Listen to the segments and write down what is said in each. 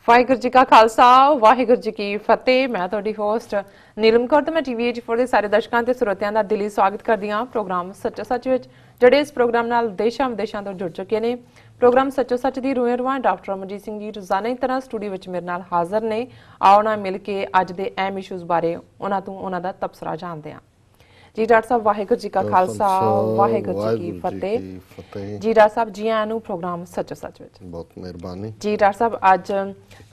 ਵਾਹਿਗੁਰੂ ਜੀ ਕਾ ਖਾਲਸਾ ਵਾਹਿਗੁਰੂ ਜੀ ਕੀ ਫਤਿਹ। ਮੈਂ ਤੁਹਾਡੀ ਹੋਸਟ ਨੀਲਮ ਕੌਰ ਤੇ ਮੈਂ ਟੀਵੀ 84 ਦੇ ਸਾਰੇ ਦਰਸ਼ਕਾਂ ਤੇ ਸਰੋਤਿਆਂ ਦਾ ਦਿਲੀ ਸਵਾਗਤ ਕਰਦੀ ਹਾਂ ਪ੍ਰੋਗਰਾਮ ਸੱਚੋ ਸੱਚ ਵਿੱਚ, ਜਿਹੜੇ ਇਸ ਪ੍ਰੋਗਰਾਮ ਨਾਲ ਦੇਸ਼ਾਂ ਵਿਦੇਸ਼ਾਂ ਤੋਂ ਜੁੜ ਚੁੱਕੇ ਨੇ। ਪ੍ਰੋਗਰਾਮ ਸੱਚੋ ਸੱਚ ਦੀ ਰੂਹਾਂ ਰੂਹਾਂ ਡਾਕਟਰ ਅਮਰਜੀਤ ਸਿੰਘ ਜੀ ਰੋਜ਼ਾਨਾ ਦੀ ਤਰ੍ਹਾਂ ਸਟੂਡੀਓ ਵਿੱਚ ਮੇਰੇ ਨਾਲ ਹਾਜ਼ਰ ਨੇ। ਆਓ ਨਾ ਮਿਲ ਕੇ ਅੱਜ ਦੇ ਅਹਿਮ ਇਸ਼ੂਜ਼ ਬਾਰੇ ਉਹਨਾਂ ਦਾ ਤਬਸਰਾ ਜਾਣਦੇ ਹਾਂ। जी डॉक्टर साहब वाहिगुरू जी का खालसा वाहिगुरू जी की फतेह। जी डॉक्टर साहब जी आयां नूं प्रोग्राम सचो सच विच बहुत मेहरबानी जी। डॉक्टर साहब अज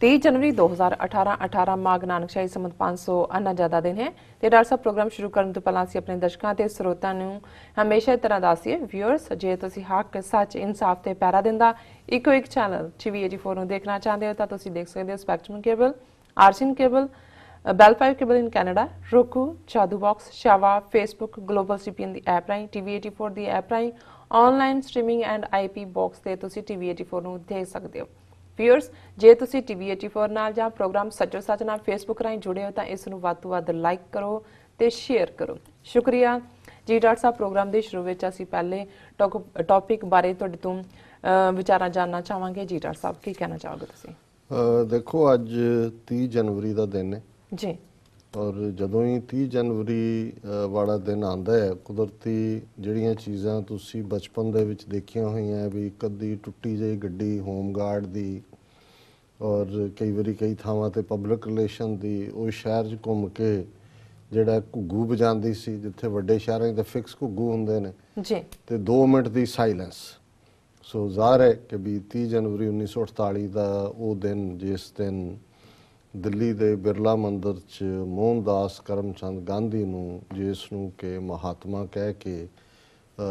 23 जनवरी 2018 माघ नानक शाही संमत 549 दा दिन है ते डॉक्टर साहब प्रोग्राम शुरू करन तो पहलां असीं अपने दर्शकां ते ਸਰੋਤਿਆਂ ਨੂੰ हमेशा इस तरह दस्सिए व्यूअर्स जे तुसीं हक सच इंसाफ ते पैरा दिंदा इको एक चैनल TV 84 ਨੂੰ देखना चाहते हो ਤਾਂ ਤੁਸੀਂ देख सकते हो spectrum cable, RCN cable, Bell 5 cable in Canada, Roku, चादू बॉक्स, शावा, फेसबुक, ग्लोबल CPN दी ऐप राहीं, TV 84 दी ऐप राहीं, online streaming and IP box ते तुसी TV 84 ਨੂੰ देख सकते हो। व्यूअर्स जे तुसी TV 84 ਨਾਲ ਜਾਂ ਪ੍ਰੋਗਰਾਮ ਸੱਚੋ ਸੱਚ ਨਾਲ ਫੇਸਬੁੱਕ ਰਾਹੀਂ ਜੁੜੇ ਹੋ ਤਾਂ ਇਸ ਨੂੰ ਵੱਧ ਤੋਂ ਵੱਧ ਲਾਈਕ ਕਰੋ ਤੇ ਸ਼ੇਅਰ ਕਰੋ। ਸ਼ੁਕਰੀਆ ਜੀ। ਡਾਕਟਰ ਸਾਹਿਬ ਪ੍ਰੋਗਰਾਮ ਦੇ ਸ਼ੁਰੂ ਵਿੱਚ ਅਸੀਂ ਪਹਿਲੇ ਟੌਪਿਕ ਬਾਰੇ ਤੁਹਾਡੇ ਤੋਂ ਵਿਚਾਰਾਂ ਜਾਨਣਾ ਚਾਹਾਂਗੇ। ਜੀ ਡਾਕਟਰ ਸਾਹਿਬ ਕੀ ਕਹਿਣਾ ਚਾਹੋਗੇ ਤੁਸੀਂ? ਦੇਖੋ ਅੱਜ 30 ਜਨਵਰੀ ਦਾ ਦਿਨ ਹੈ जी और ਜਦੋਂ ਹੀ 30 ਜਨਵਰੀ ਵਾਲਾ ਦਿਨ ਆਉਂਦਾ ਹੈ ਕੁਦਰਤੀ ਜਿਹੜੀਆਂ ਚੀਜ਼ਾਂ ਤੁਸੀਂ ਬਚਪਨ ਦੇ ਵਿੱਚ ਦੇਖੀਆਂ ਹੋਈਆਂ ਵੀ ਕਦੀ ਟੁੱਟੀ ਜਿਹੀ ਗੱਡੀ ਹੋਮ ਗਾਰਡ ਦੀ ਔਰ ਕਈ ਵਾਰੀ ਕਈ ਥਾਵਾਂ ਤੇ ਪਬਲਿਕ ਰਿਲੇਸ਼ਨ ਦੀ ਉਹ ਸ਼ਹਿਰ 'ਚ ਘੁੰਮ ਕੇ ਜਿਹੜਾ ਘੁੱਗੂ ਵਜਾਉਂਦੀ ਸੀ ਜਿੱਥੇ ਵੱਡੇ ਸ਼ਹਿਰਾਂ 'ਚ ਫਿਕਸ ਘੁੱਗੂ ਹੁੰਦੇ ਨੇ ਜੀ ਤੇ 2 ਮਿੰਟ ਦੀ ਸਾਇਲੈਂਸ। ਸੋ ਜ਼ਾਹਰ ਹੈ ਕਿ ਵੀ 30 ਜਨਵਰੀ 1948 ਦਾ ਉਹ ਦਿਨ ਜਿਸ ਦਿਨ ਦਿੱਲੀ ਦੇ ਬਿਰਲਾ ਮੰਦਰ 'ਚ ਮੋਹਨਦਾਸ ਕਰਮਚੰਦ ਗਾਂਧੀ ਨੂੰ ਜਿਸ ਨੂੰ ਕਿ ਮਹਾਤਮਾ ਕਹਿ ਕੇ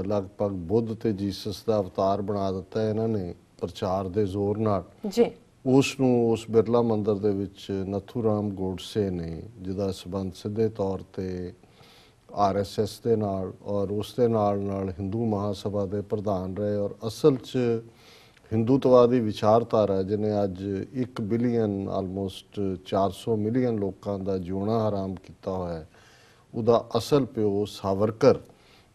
ਲਗਭਗ ਬੁੱਧ ਤੇ ਜੀਸਸ ਦਾ ਅਵਤਾਰ ਬਣਾ ਦਿੱਤਾ ਇਹਨਾਂ ਨੇ ਪ੍ਰਚਾਰ ਦੇ ਜ਼ੋਰ ਨਾਲ ਜੀ ਉਸ ਨੂੰ ਉਸ ਬਿਰਲਾ ਮੰਦਰ ਦੇ ਵਿੱਚ ਨਥੂ ਰਾਮ ਗੋਡਸੇ ਨੇ ਜਿਹਦਾ ਸਬੰਧ ਸਿੱਧੇ ਤੌਰ ਤੇ RSS ਦੇ ਨਾਲ ਔਰ ਉਸ ਦੇ ਨਾਲ ਹਿੰਦੂ ਮਹਾਸਭਾ ਦੇ ਪ੍ਰਧਾਨ ਰਹੇ ਔਰ ਅਸਲ 'ਚ ਹਿੰਦੂਤਵਾਦੀ ਵਿਚਾਰਧਾਰਾ ਜਿਹਨੇ ਅੱਜ 1 ਬਿਲੀਅਨ ਆਲਮੋਸਟ 400 ਮਿਲੀਅਨ ਲੋਕਾਂ ਦਾ ਜਿਉਣਾ ਹਰਾਮ ਕੀਤਾ ਹੋਇਆ ਉਹਦਾ ਅਸਲ ਪਿਓ ਸਾਵਰਕਰ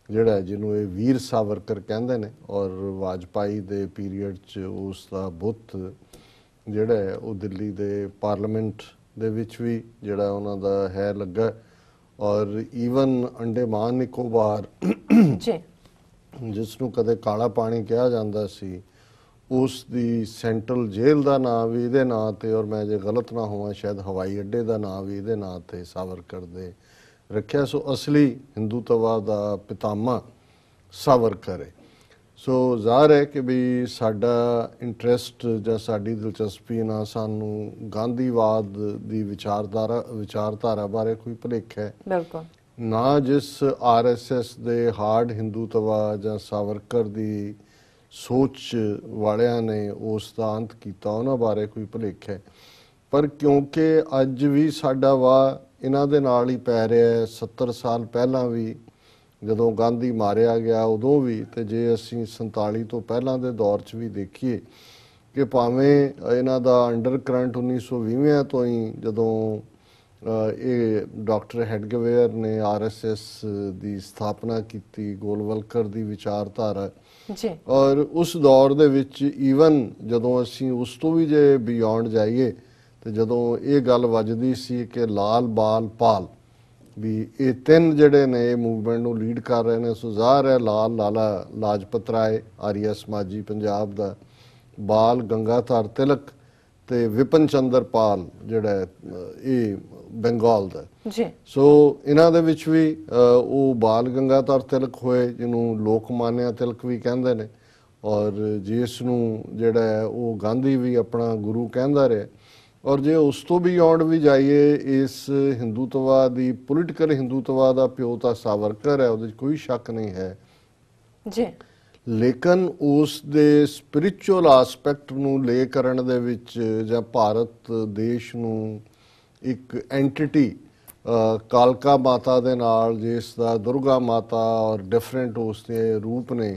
ਜਿਹੜਾ ਜਿਹਨੂੰ ਇਹ ਵੀਰ ਸਾਵਰਕਰ ਕਹਿੰਦੇ ਨੇ ਔਰ ਵਾਜਪਾਈ ਦੇ ਪੀਰੀਅਡ 'ਚ ਉਸ ਦਾ ਬੁੱਤ ਜਿਹੜਾ ਹੈ ਉਹ ਦਿੱਲੀ ਦੇ ਪਾਰਲੀਮੈਂਟ ਦੇ ਵਿੱਚ ਵੀ ਜਿਹੜਾ ਉਹਨਾਂ ਦਾ ਹੈ ਲੱਗਾ ਔਰ ਈਵਨ ਅੰਡੇਮਾਨ ਨਿਕੋਬਾਰ ਜਿਸ ਨੂੰ ਕਦੇ ਕਾਲਾ ਪਾਣੀ ਕਿਹਾ ਜਾਂਦਾ ਸੀ ਉਸ ਦੀ ਸੈਂਟਰਲ ਜੇਲ੍ਹ ਦਾ ਨਾਂ ਵੀ ਇਹਦੇ ਨਾਂ ਤੇ ਔਰ ਮੈਂ ਜੇ ਗਲਤ ਨਾ ਹੋਵਾਂ ਸ਼ਾਇਦ ਹਵਾਈ ਅੱਡੇ ਦਾ ਨਾਂ ਵੀ ਇਹਦੇ ਨਾਂ ਤੇ ਸਾਵਰਕਰ ਦੇ ਰੱਖਿਆ। ਸੋ ਅਸਲੀ ਹਿੰਦੂਤਵਾ ਦਾ ਪਿਤਾਮਾ ਸਾਵਰਕਰ ਹੈ। ਸੋ ਜ਼ਾਹਰ ਹੈ ਕਿ ਵੀ ਸਾਡਾ ਇੰਟਰਸਟ ਜਾਂ ਸਾਡੀ ਦਿਲਚਸਪੀ ਨਾ ਸਾਨੂੰ ਗਾਂਧੀਵਾਦ ਦੀ ਵਿਚਾਰਧਾਰਾ ਬਾਰੇ ਕੋਈ ਭੁਲੇਖਾ ਹੈ ਬਿਲਕੁਲ ਨਾ ਜਿਸ RSS ਦੇ ਹਾਰਡ ਹਿੰਦੂਤਵਾ ਜਾਂ ਸਾਵਰਕਰ ਦੀ ਸੋਚ ਵਾਲਿਆਂ ਨੇ ਉਸ ਦਾ ਅੰਤ ਕੀਤਾ ਉਹਨਾਂ ਬਾਰੇ ਕੋਈ ਭੁਲੇਖਾ ਹੈ। ਪਰ ਕਿਉਂਕਿ ਅੱਜ ਵੀ ਸਾਡਾ ਵਾਹ ਇਹਨਾਂ ਦੇ ਨਾਲ ਹੀ ਪੈ ਰਿਹਾ ਹੈ 70 ਸਾਲ ਪਹਿਲਾਂ ਵੀ ਜਦੋਂ ਗਾਂਧੀ ਮਾਰਿਆ ਗਿਆ ਉਦੋਂ ਵੀ ਤੇ ਜੇ ਅਸੀਂ 47 ਤੋਂ ਪਹਿਲਾਂ ਦੇ ਦੌਰ 'ਚ ਵੀ ਦੇਖੀਏ ਕਿ ਭਾਵੇਂ ਇਹਨਾਂ ਦਾ ਅੰਡਰ ਕਰੰਟ 1920 ਤੋਂ ਹੀ ਜਦੋਂ ਇਹ ਡਾਕਟਰ ਹੈਡਗਵੇਅਰ ਨੇ RSS ਦੀ ਸਥਾਪਨਾ ਕੀਤੀ ਗੋਲਵਲਕਰ ਦੀ ਵਿਚਾਰਧਾਰਾ ਜੀ ਔਰ ਉਸ ਦੌਰ ਦੇ ਵਿੱਚ ਈਵਨ ਜਦੋਂ ਅਸੀਂ ਉਸ ਤੋਂ ਵੀ ਜੇ ਬਿਯੋਂਡ ਜਾਈਏ ਤੇ ਜਦੋਂ ਇਹ ਗੱਲ ਵੱਜਦੀ ਸੀ ਕਿ ਲਾਲ ਬਾਲ ਪਾਲ ਵੀ ਇਹ ਤਿੰਨ ਜਿਹੜੇ ਨੇ ਇਹ ਮੂਵਮੈਂਟ ਨੂੰ ਲੀਡ ਕਰ ਰਹੇ ਨੇ ਸੋ ਜ਼ਾਹਰ ਹੈ ਲਾਲਾ ਲਾਜਪਤ ਰਾਏ ਆਰੀਆ ਸਮਾਜੀ ਪੰਜਾਬ ਦਾ, ਬਾਲ ਗੰਗਾਧਰ ਤਿਲਕ ਤੇ ਵਿਪਨ ਚੰਦਰ ਪਾਲ ਜਿਹੜਾ ਇਹ ਬੰਗਾਲ ਦਾ ਜੀ। ਸੋ ਇਹਨਾਂ ਦੇ ਵਿੱਚ ਵੀ ਉਹ ਬਾਲ ਗੰਗਾਧਰ ਤਿਲਕ ਹੋਏ ਜਿਹਨੂੰ ਲੋਕ ਮਾਨਿਆ ਤਿਲਕ ਵੀ ਕਹਿੰਦੇ ਨੇ ਔਰ ਜਿਸ ਨੂੰ ਜਿਹੜਾ ਹੈ ਉਹ ਗਾਂਧੀ ਵੀ ਆਪਣਾ ਗੁਰੂ ਕਹਿੰਦਾ ਰਿਹਾ ਔਰ ਜੇ ਉਸ ਤੋਂ ਵੀ ਆਉਣ ਵੀ ਜਾਈਏ ਇਸ ਹਿੰਦੂਤਵਾ ਦੀ ਪੋਲੀਟੀਕਲ ਹਿੰਦੂਤਵਾ ਦਾ ਪਿਓ ਤਾਂ ਸਾਵਰਕਰ ਹੈ ਉਹਦੇ 'ਚ ਕੋਈ ਸ਼ੱਕ ਨਹੀਂ ਹੈ ਜੀ। ਲੇਕਿਨ ਉਸ ਦੇ ਸਪਿਰਿਚੁਅਲ ਆਸਪੈਕਟ ਨੂੰ ਲੈ ਕਰਨ ਦੇ ਵਿੱਚ ਜਾਂ ਭਾਰਤ ਦੇਸ਼ ਨੂੰ ਇੱਕ ਐਂਟੀਟੀ ਕਾਲਕਾ ਮਾਤਾ ਦੇ ਨਾਲ ਜਿਸ ਦਾ ਦੁਰਗਾ ਮਾਤਾ ਔਰ ਡਿਫਰੈਂਟ ਉਸ ਦੇ ਰੂਪ ਨੇ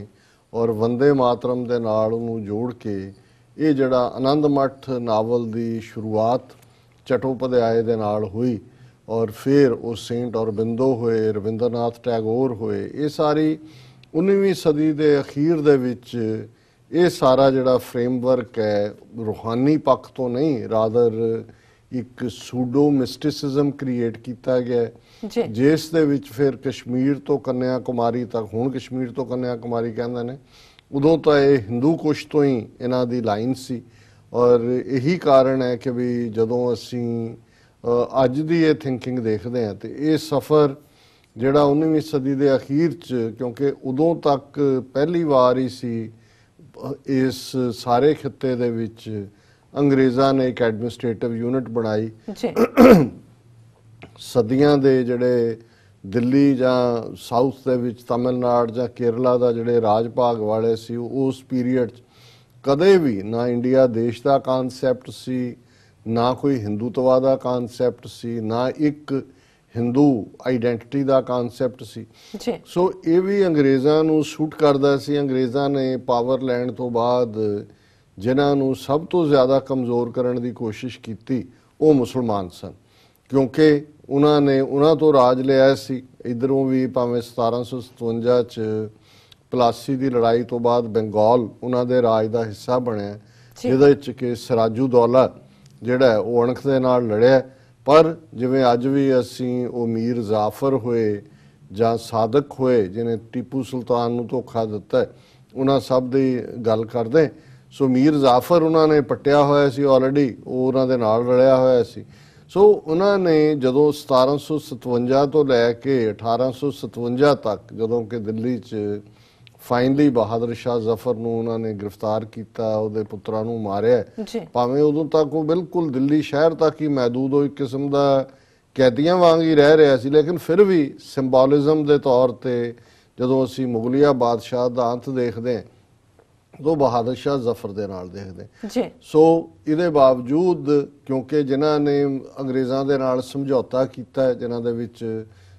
ਔਰ ਵੰਦੇ ਮਾਤਰਮ ਦੇ ਨਾਲ ਉਹਨੂੰ ਜੋੜ ਕੇ ਇਹ ਜਿਹੜਾ ਆਨੰਦ ਮੱਠ ਨਾਵਲ ਦੀ ਸ਼ੁਰੂਆਤ ਚਟੋਪਾਧਿਆਏ ਦੇ ਨਾਲ ਹੋਈ ਔਰ ਫਿਰ ਉਹ ਸੇਂਟ ਔਰਬਿੰਦੋ ਹੋਏ, ਰਵਿੰਦਰਨਾਥ ਟੈਗੋਰ ਹੋਏ, ਇਹ ਸਾਰੀ 19ਵੀਂ ਸਦੀ ਦੇ ਅਖੀਰ ਦੇ ਵਿੱਚ ਇਹ ਸਾਰਾ ਜਿਹੜਾ ਫਰੇਮਵਰਕ ਹੈ ਰੂਹਾਨੀ ਪੱਖ ਤੋਂ ਨਹੀਂ, ਰਾਦਰ ਇੱਕ ਸੂਡੋ ਮਿਸਟਿਸਿਜ਼ਮ ਕ੍ਰੀਏਟ ਕੀਤਾ ਗਿਆ ਜੀ ਜਿਸ ਦੇ ਵਿੱਚ ਫਿਰ ਕਸ਼ਮੀਰ ਤੋਂ ਕੰਨਿਆ ਕੁਮਾਰੀ ਤੱਕ, ਹੁਣ ਕਸ਼ਮੀਰ ਤੋਂ ਕੰਨਿਆ ਕੁਮਾਰੀ ਕਹਿੰਦੇ ਨੇ, ਉਦੋਂ ਤਾਂ ਇਹ ਹਿੰਦੂ ਕੁਸ਼ ਤੋਂ ਹੀ ਇਹਨਾਂ ਦੀ ਲਾਈਨ ਸੀ। ਔਰ ਇਹੀ ਕਾਰਨ ਹੈ ਕਿ ਵੀ ਜਦੋਂ ਅਸੀਂ ਅੱਜ ਦੀ ਇਹ ਥਿੰਕਿੰਗ ਦੇਖਦੇ ਹਾਂ ਤੇ ਇਹ ਸਫ਼ਰ ਜਿਹੜਾ 19ਵੀਂ ਸਦੀ ਦੇ ਅਖੀਰ 'ਚ, ਕਿਉਂਕਿ ਉਦੋਂ ਤੱਕ ਪਹਿਲੀ ਵਾਰ ਹੀ ਸੀ ਇਸ ਸਾਰੇ ਖਿੱਤੇ ਦੇ ਵਿੱਚ ਅੰਗਰੇਜ਼ਾਂ ਨੇ ਇੱਕ ਐਡਮਿਨਿਸਟ੍ਰੇਟਿਵ ਯੂਨਿਟ ਬਣਾਈ। ਜੀ ਸਦੀਆਂ ਦੇ ਜਿਹੜੇ ਦਿੱਲੀ ਜਾਂ ਸਾਊਥ ਦੇ ਵਿੱਚ ਤਮਿਲਨਾਡੂ ਜਾਂ ਕੇਰਲਾ ਦਾ ਜਿਹੜੇ ਰਾਜ ਭਾਗ ਵਾਲੇ ਸੀ, ਉਸ ਪੀਰੀਅਡ 'ਚ ਕਦੇ ਵੀ ਨਾ ਇੰਡੀਆ ਦੇਸ਼ ਦਾ ਕਾਨਸੈਪਟ ਸੀ, ਨਾ ਕੋਈ ਹਿੰਦੂਤਵਾ ਦਾ ਕਾਨਸੈਪਟ ਸੀ, ਨਾ ਇੱਕ ਹਿੰਦੂ ਆਈਡੈਂਟੀਟੀ ਦਾ ਕਾਨਸੈਪਟ ਸੀ। ਜੀ ਸੋ ਇਹ ਵੀ ਅੰਗਰੇਜ਼ਾਂ ਨੂੰ ਸੂਟ ਕਰਦਾ ਸੀ। ਅੰਗਰੇਜ਼ਾਂ ਨੇ ਪਾਵਰ ਲੈਣ ਤੋਂ ਬਾਅਦ ਜਿਨ੍ਹਾਂ ਨੂੰ ਸਭ ਤੋਂ ਜ਼ਿਆਦਾ ਕਮਜ਼ੋਰ ਕਰਨ ਦੀ ਕੋਸ਼ਿਸ਼ ਕੀਤੀ ਉਹ ਮੁਸਲਮਾਨ ਸਨ, ਕਿਉਂਕਿ ਉਹਨਾਂ ਤੋਂ ਰਾਜ ਲਿਆ ਸੀ। ਇਧਰੋਂ ਵੀ ਭਾਵੇਂ 1757 ਚ ਪਲਾਸੀ ਦੀ ਲੜਾਈ ਤੋਂ ਬਾਅਦ ਬੰਗਾਲ ਉਹਨਾਂ ਦੇ ਰਾਜ ਦਾ ਹਿੱਸਾ ਬਣਿਆ, ਜਿਹਦੇ ਵਿੱਚ ਕਿ ਸਿਰਾਜੂ ਦੌਲਾ ਜਿਹੜਾ ਉਹ ਅਣਖ ਦੇ ਨਾਲ ਲੜਿਆ। ਪਰ ਜਿਵੇਂ ਅੱਜ ਵੀ ਅਸੀਂ ਉਹ ਮੀਰ ਜ਼ਾਫਰ ਹੋਏ ਜਾਂ ਸਾਦਕ ਹੋਏ ਜਿਹਨੇ ਟੀਪੂ ਸੁਲਤਾਨ ਨੂੰ ਧੋਖਾ ਦਿੱਤਾ, ਉਹਨਾਂ ਸਭ ਦੀ ਗੱਲ ਕਰਦੇ। ਸੋ ਮੀਰ ਜ਼ਾਫਰ ਉਹਨਾਂ ਨੇ ਪੱਟਿਆ ਹੋਇਆ ਸੀ ਆਲਰੇਡੀ, ਉਹ ਉਹਨਾਂ ਦੇ ਨਾਲ ਰਲਿਆ ਹੋਇਆ ਸੀ। ਸੋ ਉਹਨਾਂ ਨੇ ਜਦੋਂ 1757 ਤੋਂ ਲੈ ਕੇ 1857 ਤੱਕ, ਜਦੋਂ ਕਿ ਦਿੱਲੀ 'ਚ ਫਾਈਨਲੀ ਬਹਾਦਰ ਸ਼ਾਹ ਜ਼ਫਰ ਨੂੰ ਉਹਨਾਂ ਨੇ ਗ੍ਰਿਫਤਾਰ ਕੀਤਾ, ਉਹਦੇ ਪੁੱਤਰਾਂ ਨੂੰ ਮਾਰਿਆ, ਭਾਵੇਂ ਉਦੋਂ ਤੱਕ ਉਹ ਬਿਲਕੁਲ ਦਿੱਲੀ ਸ਼ਹਿਰ ਤੱਕ ਹੀ ਮਹਿਦੂਦ ਹੋ, ਇੱਕ ਕਿਸਮ ਦਾ ਕੈਦੀਆਂ ਵਾਂਗ ਹੀ ਰਹਿ ਰਿਹਾ ਸੀ, ਲੇਕਿਨ ਫਿਰ ਵੀ ਸਿੰਬੋਲਿਜ਼ਮ ਦੇ ਤੌਰ ਤੇ ਜਦੋਂ ਅਸੀਂ ਮੁਗਲਿਆ ਬਾਦਸ਼ਾਹ ਦਾ ਅੰਤ ਦੇਖਦੇ ਹਾਂ ਉਹ ਬਹਾਦਰ ਸ਼ਾਹ ਜ਼ਫਰ ਦੇ ਨਾਲ ਦੇਖਦੇ। ਸੋ ਇਹਦੇ ਬਾਵਜੂਦ ਕਿਉਂਕਿ ਜਿਨ੍ਹਾਂ ਨੇ ਅੰਗਰੇਜ਼ਾਂ ਦੇ ਨਾਲ ਸਮਝੌਤਾ ਕੀਤਾ, ਜਿਨ੍ਹਾਂ ਦੇ ਵਿੱਚ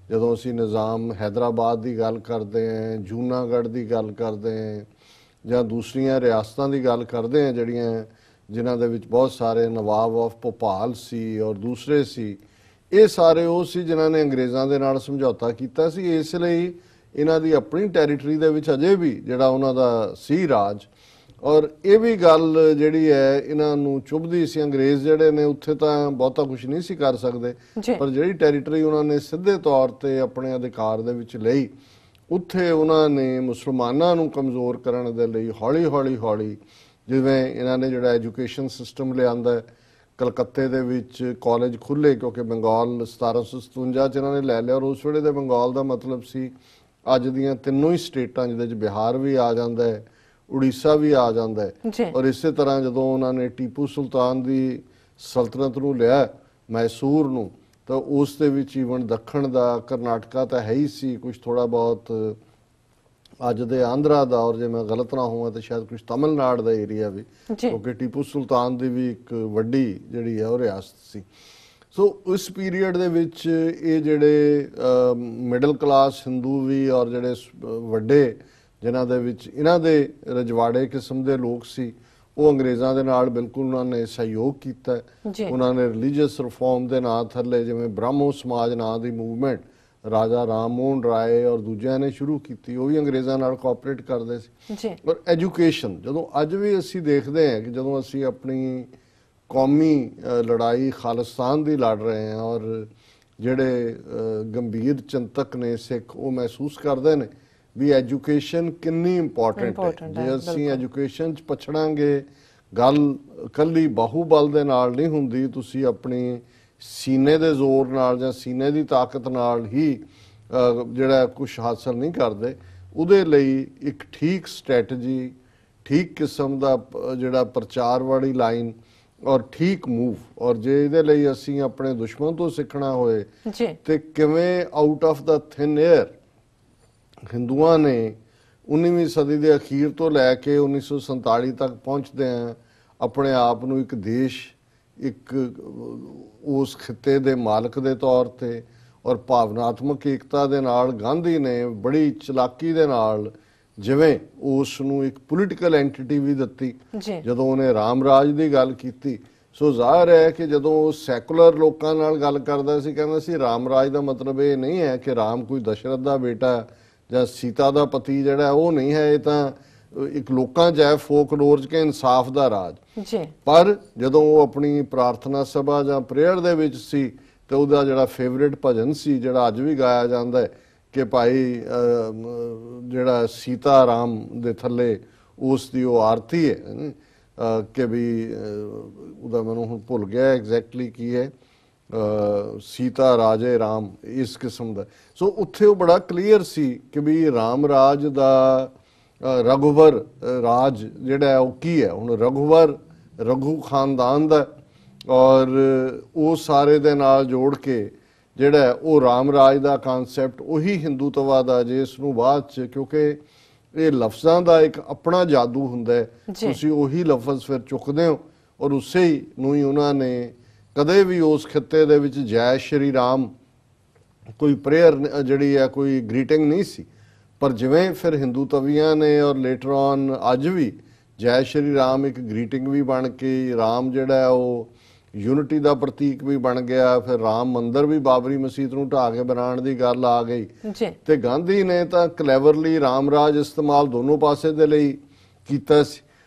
ਜਦੋਂ ਅਸੀਂ ਨਿਜ਼ਾਮ ਹੈਦਰਾਬਾਦ ਦੀ ਗੱਲ ਕਰਦੇ ਹਾਂ, ਜੂਨਾਗੜ੍ਹ ਦੀ ਗੱਲ ਕਰਦੇ ਹਾਂ ਜਾਂ ਦੂਸਰੀਆਂ ਰਿਆਸਤਾਂ ਦੀ ਗੱਲ ਕਰਦੇ ਹਾਂ ਜਿਨ੍ਹਾਂ ਦੇ ਵਿੱਚ ਬਹੁਤ ਸਾਰੇ ਨਵਾਬ ਆਫ ਭੋਪਾਲ ਸੀ ਔਰ ਦੂਸਰੇ ਸੀ, ਇਹ ਸਾਰੇ ਉਹ ਸੀ ਜਿਨ੍ਹਾਂ ਨੇ ਅੰਗਰੇਜ਼ਾਂ ਦੇ ਨਾਲ ਸਮਝੌਤਾ ਕੀਤਾ ਸੀ। ਇਸ ਲਈ ਇਹਨਾਂ ਦੀ ਆਪਣੀ ਟੈਰੀਟਰੀ ਦੇ ਵਿੱਚ ਅਜੇ ਵੀ ਜਿਹੜਾ ਉਹਨਾਂ ਦਾ ਸੀ ਰਾਜ। ਔਰ ਇਹ ਵੀ ਗੱਲ ਜਿਹੜੀ ਹੈ ਇਹਨਾਂ ਨੂੰ ਚੁਭਦੀ ਸੀ, ਅੰਗਰੇਜ਼ ਜਿਹੜੇ ਨੇ ਉੱਥੇ ਤਾਂ ਬਹੁਤਾ ਕੁਝ ਨਹੀਂ ਸੀ ਕਰ ਸਕਦੇ, ਪਰ ਜਿਹੜੀ ਟੈਰੀਟਰੀ ਉਹਨਾਂ ਨੇ ਸਿੱਧੇ ਤੌਰ ਤੇ ਆਪਣੇ ਅਧਿਕਾਰ ਦੇ ਵਿੱਚ ਲਈ, ਉੱਥੇ ਉਹਨਾਂ ਨੇ ਮੁਸਲਮਾਨਾਂ ਨੂੰ ਕਮਜ਼ੋਰ ਕਰਨ ਦੇ ਲਈ ਹੌਲੀ ਜਿਵੇਂ ਇਹਨਾਂ ਨੇ ਜਿਹੜਾ ਐਜੂਕੇਸ਼ਨ ਸਿਸਟਮ ਲਿਆਂਦਾ, ਕਲਕੱਤੇ ਦੇ ਵਿੱਚ ਕਾਲਜ ਖੁੱਲੇ ਕਿਉਂਕਿ ਬੰਗਾਲ 1757 ਚ ਇਹਨਾਂ ਨੇ ਲੈ ਲਿਆ। ਔਰ ਉਸ ਵੇਲੇ ਦੇ ਬੰਗਾਲ ਦਾ ਮਤਲਬ ਸੀ ਅੱਜ ਦੀਆਂ ਤਿੰਨੋਂ ਹੀ ਸਟੇਟਾਂ, ਜਿਹਦੇ ਚ ਬਿਹਾਰ ਵੀ ਆ ਜਾਂਦਾ ਹੈ, ਉੜੀਸਾ ਵੀ ਆ ਜਾਂਦਾ ਹੈ। ਔਰ ਇਸੇ ਤਰ੍ਹਾਂ ਜਦੋਂ ਉਹਨਾਂ ਨੇ ਟੀਪੂ ਸੁਲਤਾਨ ਦੀ ਸਲਤਨਤ ਨੂੰ ਲਿਆ, ਮੈਸੂਰ ਨੂੰ, ਤਾਂ ਉਸ ਦੇ ਵਿੱਚ ਈਵਨ ਦੱਖਣ ਦਾ ਕਰਨਾਟਕਾ ਤਾਂ ਹੈ ਹੀ ਸੀ, ਕੁਝ ਥੋੜਾ ਬਹੁਤ ਅੱਜ ਦੇ ਆਂਧਰਾ ਦਾ, ਔਰ ਜੇ ਮੈਂ ਗਲਤ ਨਾ ਹੋਵਾਂ ਤਾਂ ਸ਼ਾਇਦ ਕੁਝ ਤਮਿਲਨਾਡੂ ਦਾ ਏਰੀਆ ਵੀ, ਕਿਉਂਕਿ ਟੀਪੂ ਸੁਲਤਾਨ ਦੀ ਵੀ ਇੱਕ ਵੱਡੀ ਜਿਹੜੀ ਹੈ ਉਹ ਰਿਆਸਤ ਸੀ। ਸੋ ਉਸ ਪੀਰੀਅਡ ਦੇ ਵਿੱਚ ਇਹ ਜਿਹੜੇ ਮਿਡਲ ਕਲਾਸ ਹਿੰਦੂ ਵੀ ਔਰ ਜਿਹੜੇ ਵੱਡੇ ਜਿਨ੍ਹਾਂ ਦੇ ਵਿੱਚ ਇਹਨਾਂ ਦੇ ਰਜਵਾੜੇ ਕਿਸਮ ਦੇ ਲੋਕ ਸੀ, ਉਹ ਅੰਗਰੇਜ਼ਾਂ ਦੇ ਨਾਲ ਬਿਲਕੁਲ ਉਹਨਾਂ ਨੇ ਸਹਿਯੋਗ ਕੀਤਾ। ਉਹਨਾਂ ਨੇ ਰਿਲੀਜੀਅਸ ਰਿਫਾਰਮ ਦੇ ਨਾਂ ਥੱਲੇ ਜਿਵੇਂ ਬ੍ਰਹਮੋ ਸਮਾਜ ਨਾਂ ਦੀ ਮੂਵਮੈਂਟ ਰਾਜਾ ਰਾਮ ਮੋਹਨ ਰਾਏ ਔਰ ਦੂਜਿਆਂ ਨੇ ਸ਼ੁਰੂ ਕੀਤੀ, ਉਹ ਵੀ ਅੰਗਰੇਜ਼ਾਂ ਨਾਲ ਕੋਆਪਰੇਟ ਕਰਦੇ ਸੀ। ਔਰ ਐਜੂਕੇਸ਼ਨ ਜਦੋਂ ਅੱਜ ਵੀ ਅਸੀਂ ਦੇਖਦੇ ਹਾਂ ਕਿ ਜਦੋਂ ਅਸੀਂ ਆਪਣੀ ਕੌਮੀ ਲੜਾਈ ਖਾਲਿਸਤਾਨ ਦੀ ਲੜ ਰਹੇ ਹਾਂ ਔਰ ਜਿਹੜੇ ਗੰਭੀਰ ਚਿੰਤਕ ਨੇ ਸਿੱਖ, ਉਹ ਮਹਿਸੂਸ ਕਰਦੇ ਨੇ ਵੀ ਐਜੂਕੇਸ਼ਨ ਕਿੰਨੀ ਇੰਪੋਰਟੈਂਟ ਹੈ। ਜੇ ਅਸੀਂ ਐਜੂਕੇਸ਼ਨ 'ਚ ਪਛੜਾਂਗੇ, ਗੱਲ ਕੱਲੀ ਬਾਹੂਬਲ ਦੇ ਨਾਲ ਨਹੀਂ ਹੁੰਦੀ, ਤੁਸੀਂ ਆਪਣੀ ਸੀਨੇ ਦੇ ਜ਼ੋਰ ਨਾਲ ਜਾਂ ਸੀਨੇ ਦੀ ਤਾਕਤ ਨਾਲ ਹੀ ਜਿਹੜਾ ਕੁਝ ਹਾਸਲ ਨਹੀਂ ਕਰਦੇ। ਉਹਦੇ ਲਈ ਇੱਕ ਠੀਕ ਸਟ੍ਰੈਟਜੀ, ਠੀਕ ਕਿਸਮ ਦਾ ਜਿਹੜਾ ਪ੍ਰਚਾਰ ਵਾਲੀ ਲਾਈਨ ਔਰ ਠੀਕ ਮੂਵ, ਔਰ ਜੇ ਇਹਦੇ ਲਈ ਅਸੀਂ ਆਪਣੇ ਦੁਸ਼ਮਣ ਤੋਂ ਸਿੱਖਣਾ ਹੋਏ ਤੇ ਕਿਵੇਂ out of the thin air ਹਿੰਦੂਆਂ ਨੇ 19ਵੀਂ ਸਦੀ ਦੇ ਅਖੀਰ ਤੋਂ ਲੈ ਕੇ 1947 ਤੱਕ ਪਹੁੰਚਦੇ ਆ ਆਪਣੇ ਆਪ ਨੂੰ ਇੱਕ ਦੇਸ਼, ਇੱਕ ਉਸ ਖਿੱਤੇ ਦੇ ਮਾਲਕ ਦੇ ਤੌਰ ਤੇ ਔਰ ਭਾਵਨਾਤਮਕ ਏਕਤਾ ਦੇ ਨਾਲ ਗਾਂਧੀ ਨੇ ਬੜੀ ਚਲਾਕੀ ਦੇ ਨਾਲ ਜਿਵੇਂ ਉਸ ਨੂੰ ਇੱਕ ਪੋਲੀਟੀਕਲ ਐਂਟੀਟੀ ਵੀ ਦਿੱਤੀ ਜਦੋਂ ਉਹਨੇ ਰਾਮ ਰਾਜ ਦੀ ਗੱਲ ਕੀਤੀ। ਸੋ ਜ਼ਾਹਰ ਹੈ ਕਿ ਜਦੋਂ ਉਹ ਸੈਕੂਲਰ ਲੋਕਾਂ ਨਾਲ ਗੱਲ ਕਰਦਾ ਸੀ, ਕਹਿੰਦਾ ਸੀ ਰਾਮ ਰਾਜ ਦਾ ਮਤਲਬ ਇਹ ਨਹੀਂ ਹੈ ਕਿ ਰਾਮ ਕੋਈ ਦਸ਼ਰਥ ਦਾ ਬੇਟਾ ਜਾਂ ਸੀਤਾ ਦਾ ਪਤੀ ਜਿਹੜਾ ਉਹ ਨਹੀਂ ਹੈ, ਇਹ ਤਾਂ ਇੱਕ ਲੋਕਾਂ 'ਚ ਹੈ ਫੋਕਲੋਰ 'ਚ ਕਿ ਇਨਸਾਫ ਦਾ ਰਾਜ। ਜੀ ਪਰ ਜਦੋਂ ਉਹ ਆਪਣੀ ਪ੍ਰਾਰਥਨਾ ਸਭਾ ਜਾਂ ਪ੍ਰੇਅਰ ਦੇ ਵਿੱਚ ਸੀ ਤੇ ਉਹਦਾ ਜਿਹੜਾ ਫੇਵਰੇਟ ਭਜਨ ਸੀ ਜਿਹੜਾ ਅੱਜ ਵੀ ਗਾਇਆ ਜਾਂਦਾ ਹੈ ਕਿ ਭਾਈ ਜਿਹੜਾ ਸੀਤਾ ਰਾਮ ਦੇ ਥੱਲੇ ਉਸ ਦੀ ਉਹ ਆਰਤੀ ਹੈ ਕਿ ਵੀ ਉਹਦਾ ਮੈਨੂੰ ਹੁਣ ਭੁੱਲ ਗਿਆ ਐਗਜ਼ੈਕਟਲੀ ਕੀ ਹੈ, ਸੀਤਾ ਰਾਜੇ ਰਾਮ, ਇਸ ਕਿਸਮ ਦਾ। ਸੋ ਉੱਥੇ ਉਹ ਬੜਾ ਕਲੀਅਰ ਸੀ ਕਿ ਵੀ ਰਾਮ ਰਾਜ ਦਾ ਰਘੁਵਰ ਰਾਜ ਜਿਹੜਾ ਉਹ ਕੀ ਹੈ। ਹੁਣ ਰਘੁਵਰ ਰਘੂ ਖਾਨਦਾਨ ਦਾ ਔਰ ਉਹ ਸਾਰੇ ਦੇ ਨਾਲ ਜੋੜ ਕੇ ਜਿਹੜਾ ਉਹ ਰਾਮ ਰਾਜ ਦਾ ਕਨਸੈਪਟ ਉਹੀ ਹਿੰਦੂਤਵਾ ਦਾ, ਜਿਸ ਨੂੰ ਬਾਅਦ 'ਚ ਕਿਉਂਕਿ ਇਹ ਲਫ਼ਜ਼ਾਂ ਦਾ ਇੱਕ ਆਪਣਾ ਜਾਦੂ ਹੁੰਦਾ ਹੈ, ਤੁਸੀਂ ਉਹੀ ਲਫ਼ਜ਼ ਫਿਰ ਚੁੱਕਦੇ ਹੋ ਔਰ ਉਸੇ ਹੀ ਨੂੰ ਹੀ ਉਹਨਾਂ ਨੇ ਕਦੇ ਵੀ ਉਸ ਖਿੱਤੇ ਦੇ ਵਿੱਚ ਜੈ ਸ਼੍ਰੀ ਰਾਮ ਕੋਈ ਪ੍ਰੇਅਰ ਜਿਹੜੀ ਹੈ ਕੋਈ ਗ੍ਰੀਟਿੰਗ ਨਹੀਂ ਸੀ। ਪਰ ਜਿਵੇਂ ਫਿਰ ਹਿੰਦੂ ਤਵੀਆਂ ਨੇ ਔਰ ਲੇਟਰ ਔਨ ਅੱਜ ਵੀ ਜੈ ਸ਼੍ਰੀ ਰਾਮ ਇੱਕ ਗ੍ਰੀਟਿੰਗ ਵੀ ਬਣ ਕੇ ਰਾਮ ਜਿਹੜਾ ਉਹ ਯੂਨਿਟੀ ਦਾ ਪ੍ਰਤੀਕ ਵੀ ਬਣ ਗਿਆ। ਫਿਰ ਰਾਮ ਮੰਦਿਰ ਵੀ ਬਾਬਰੀ ਮਸਜਿਦ ਨੂੰ ਢਾਹ ਕੇ ਬਣਾਉਣ ਦੀ ਗੱਲ ਆ ਗਈ ਤੇ ਗਾਂਧੀ ਨੇ ਤਾਂ ਕਲੈਵਰਲੀ ਰਾਮ ਰਾਜ ਇਸਤੇਮਾਲ ਦੋਨੋਂ ਪਾਸੇ ਦੇ ਲਈ ਕੀਤਾ ਸੀ।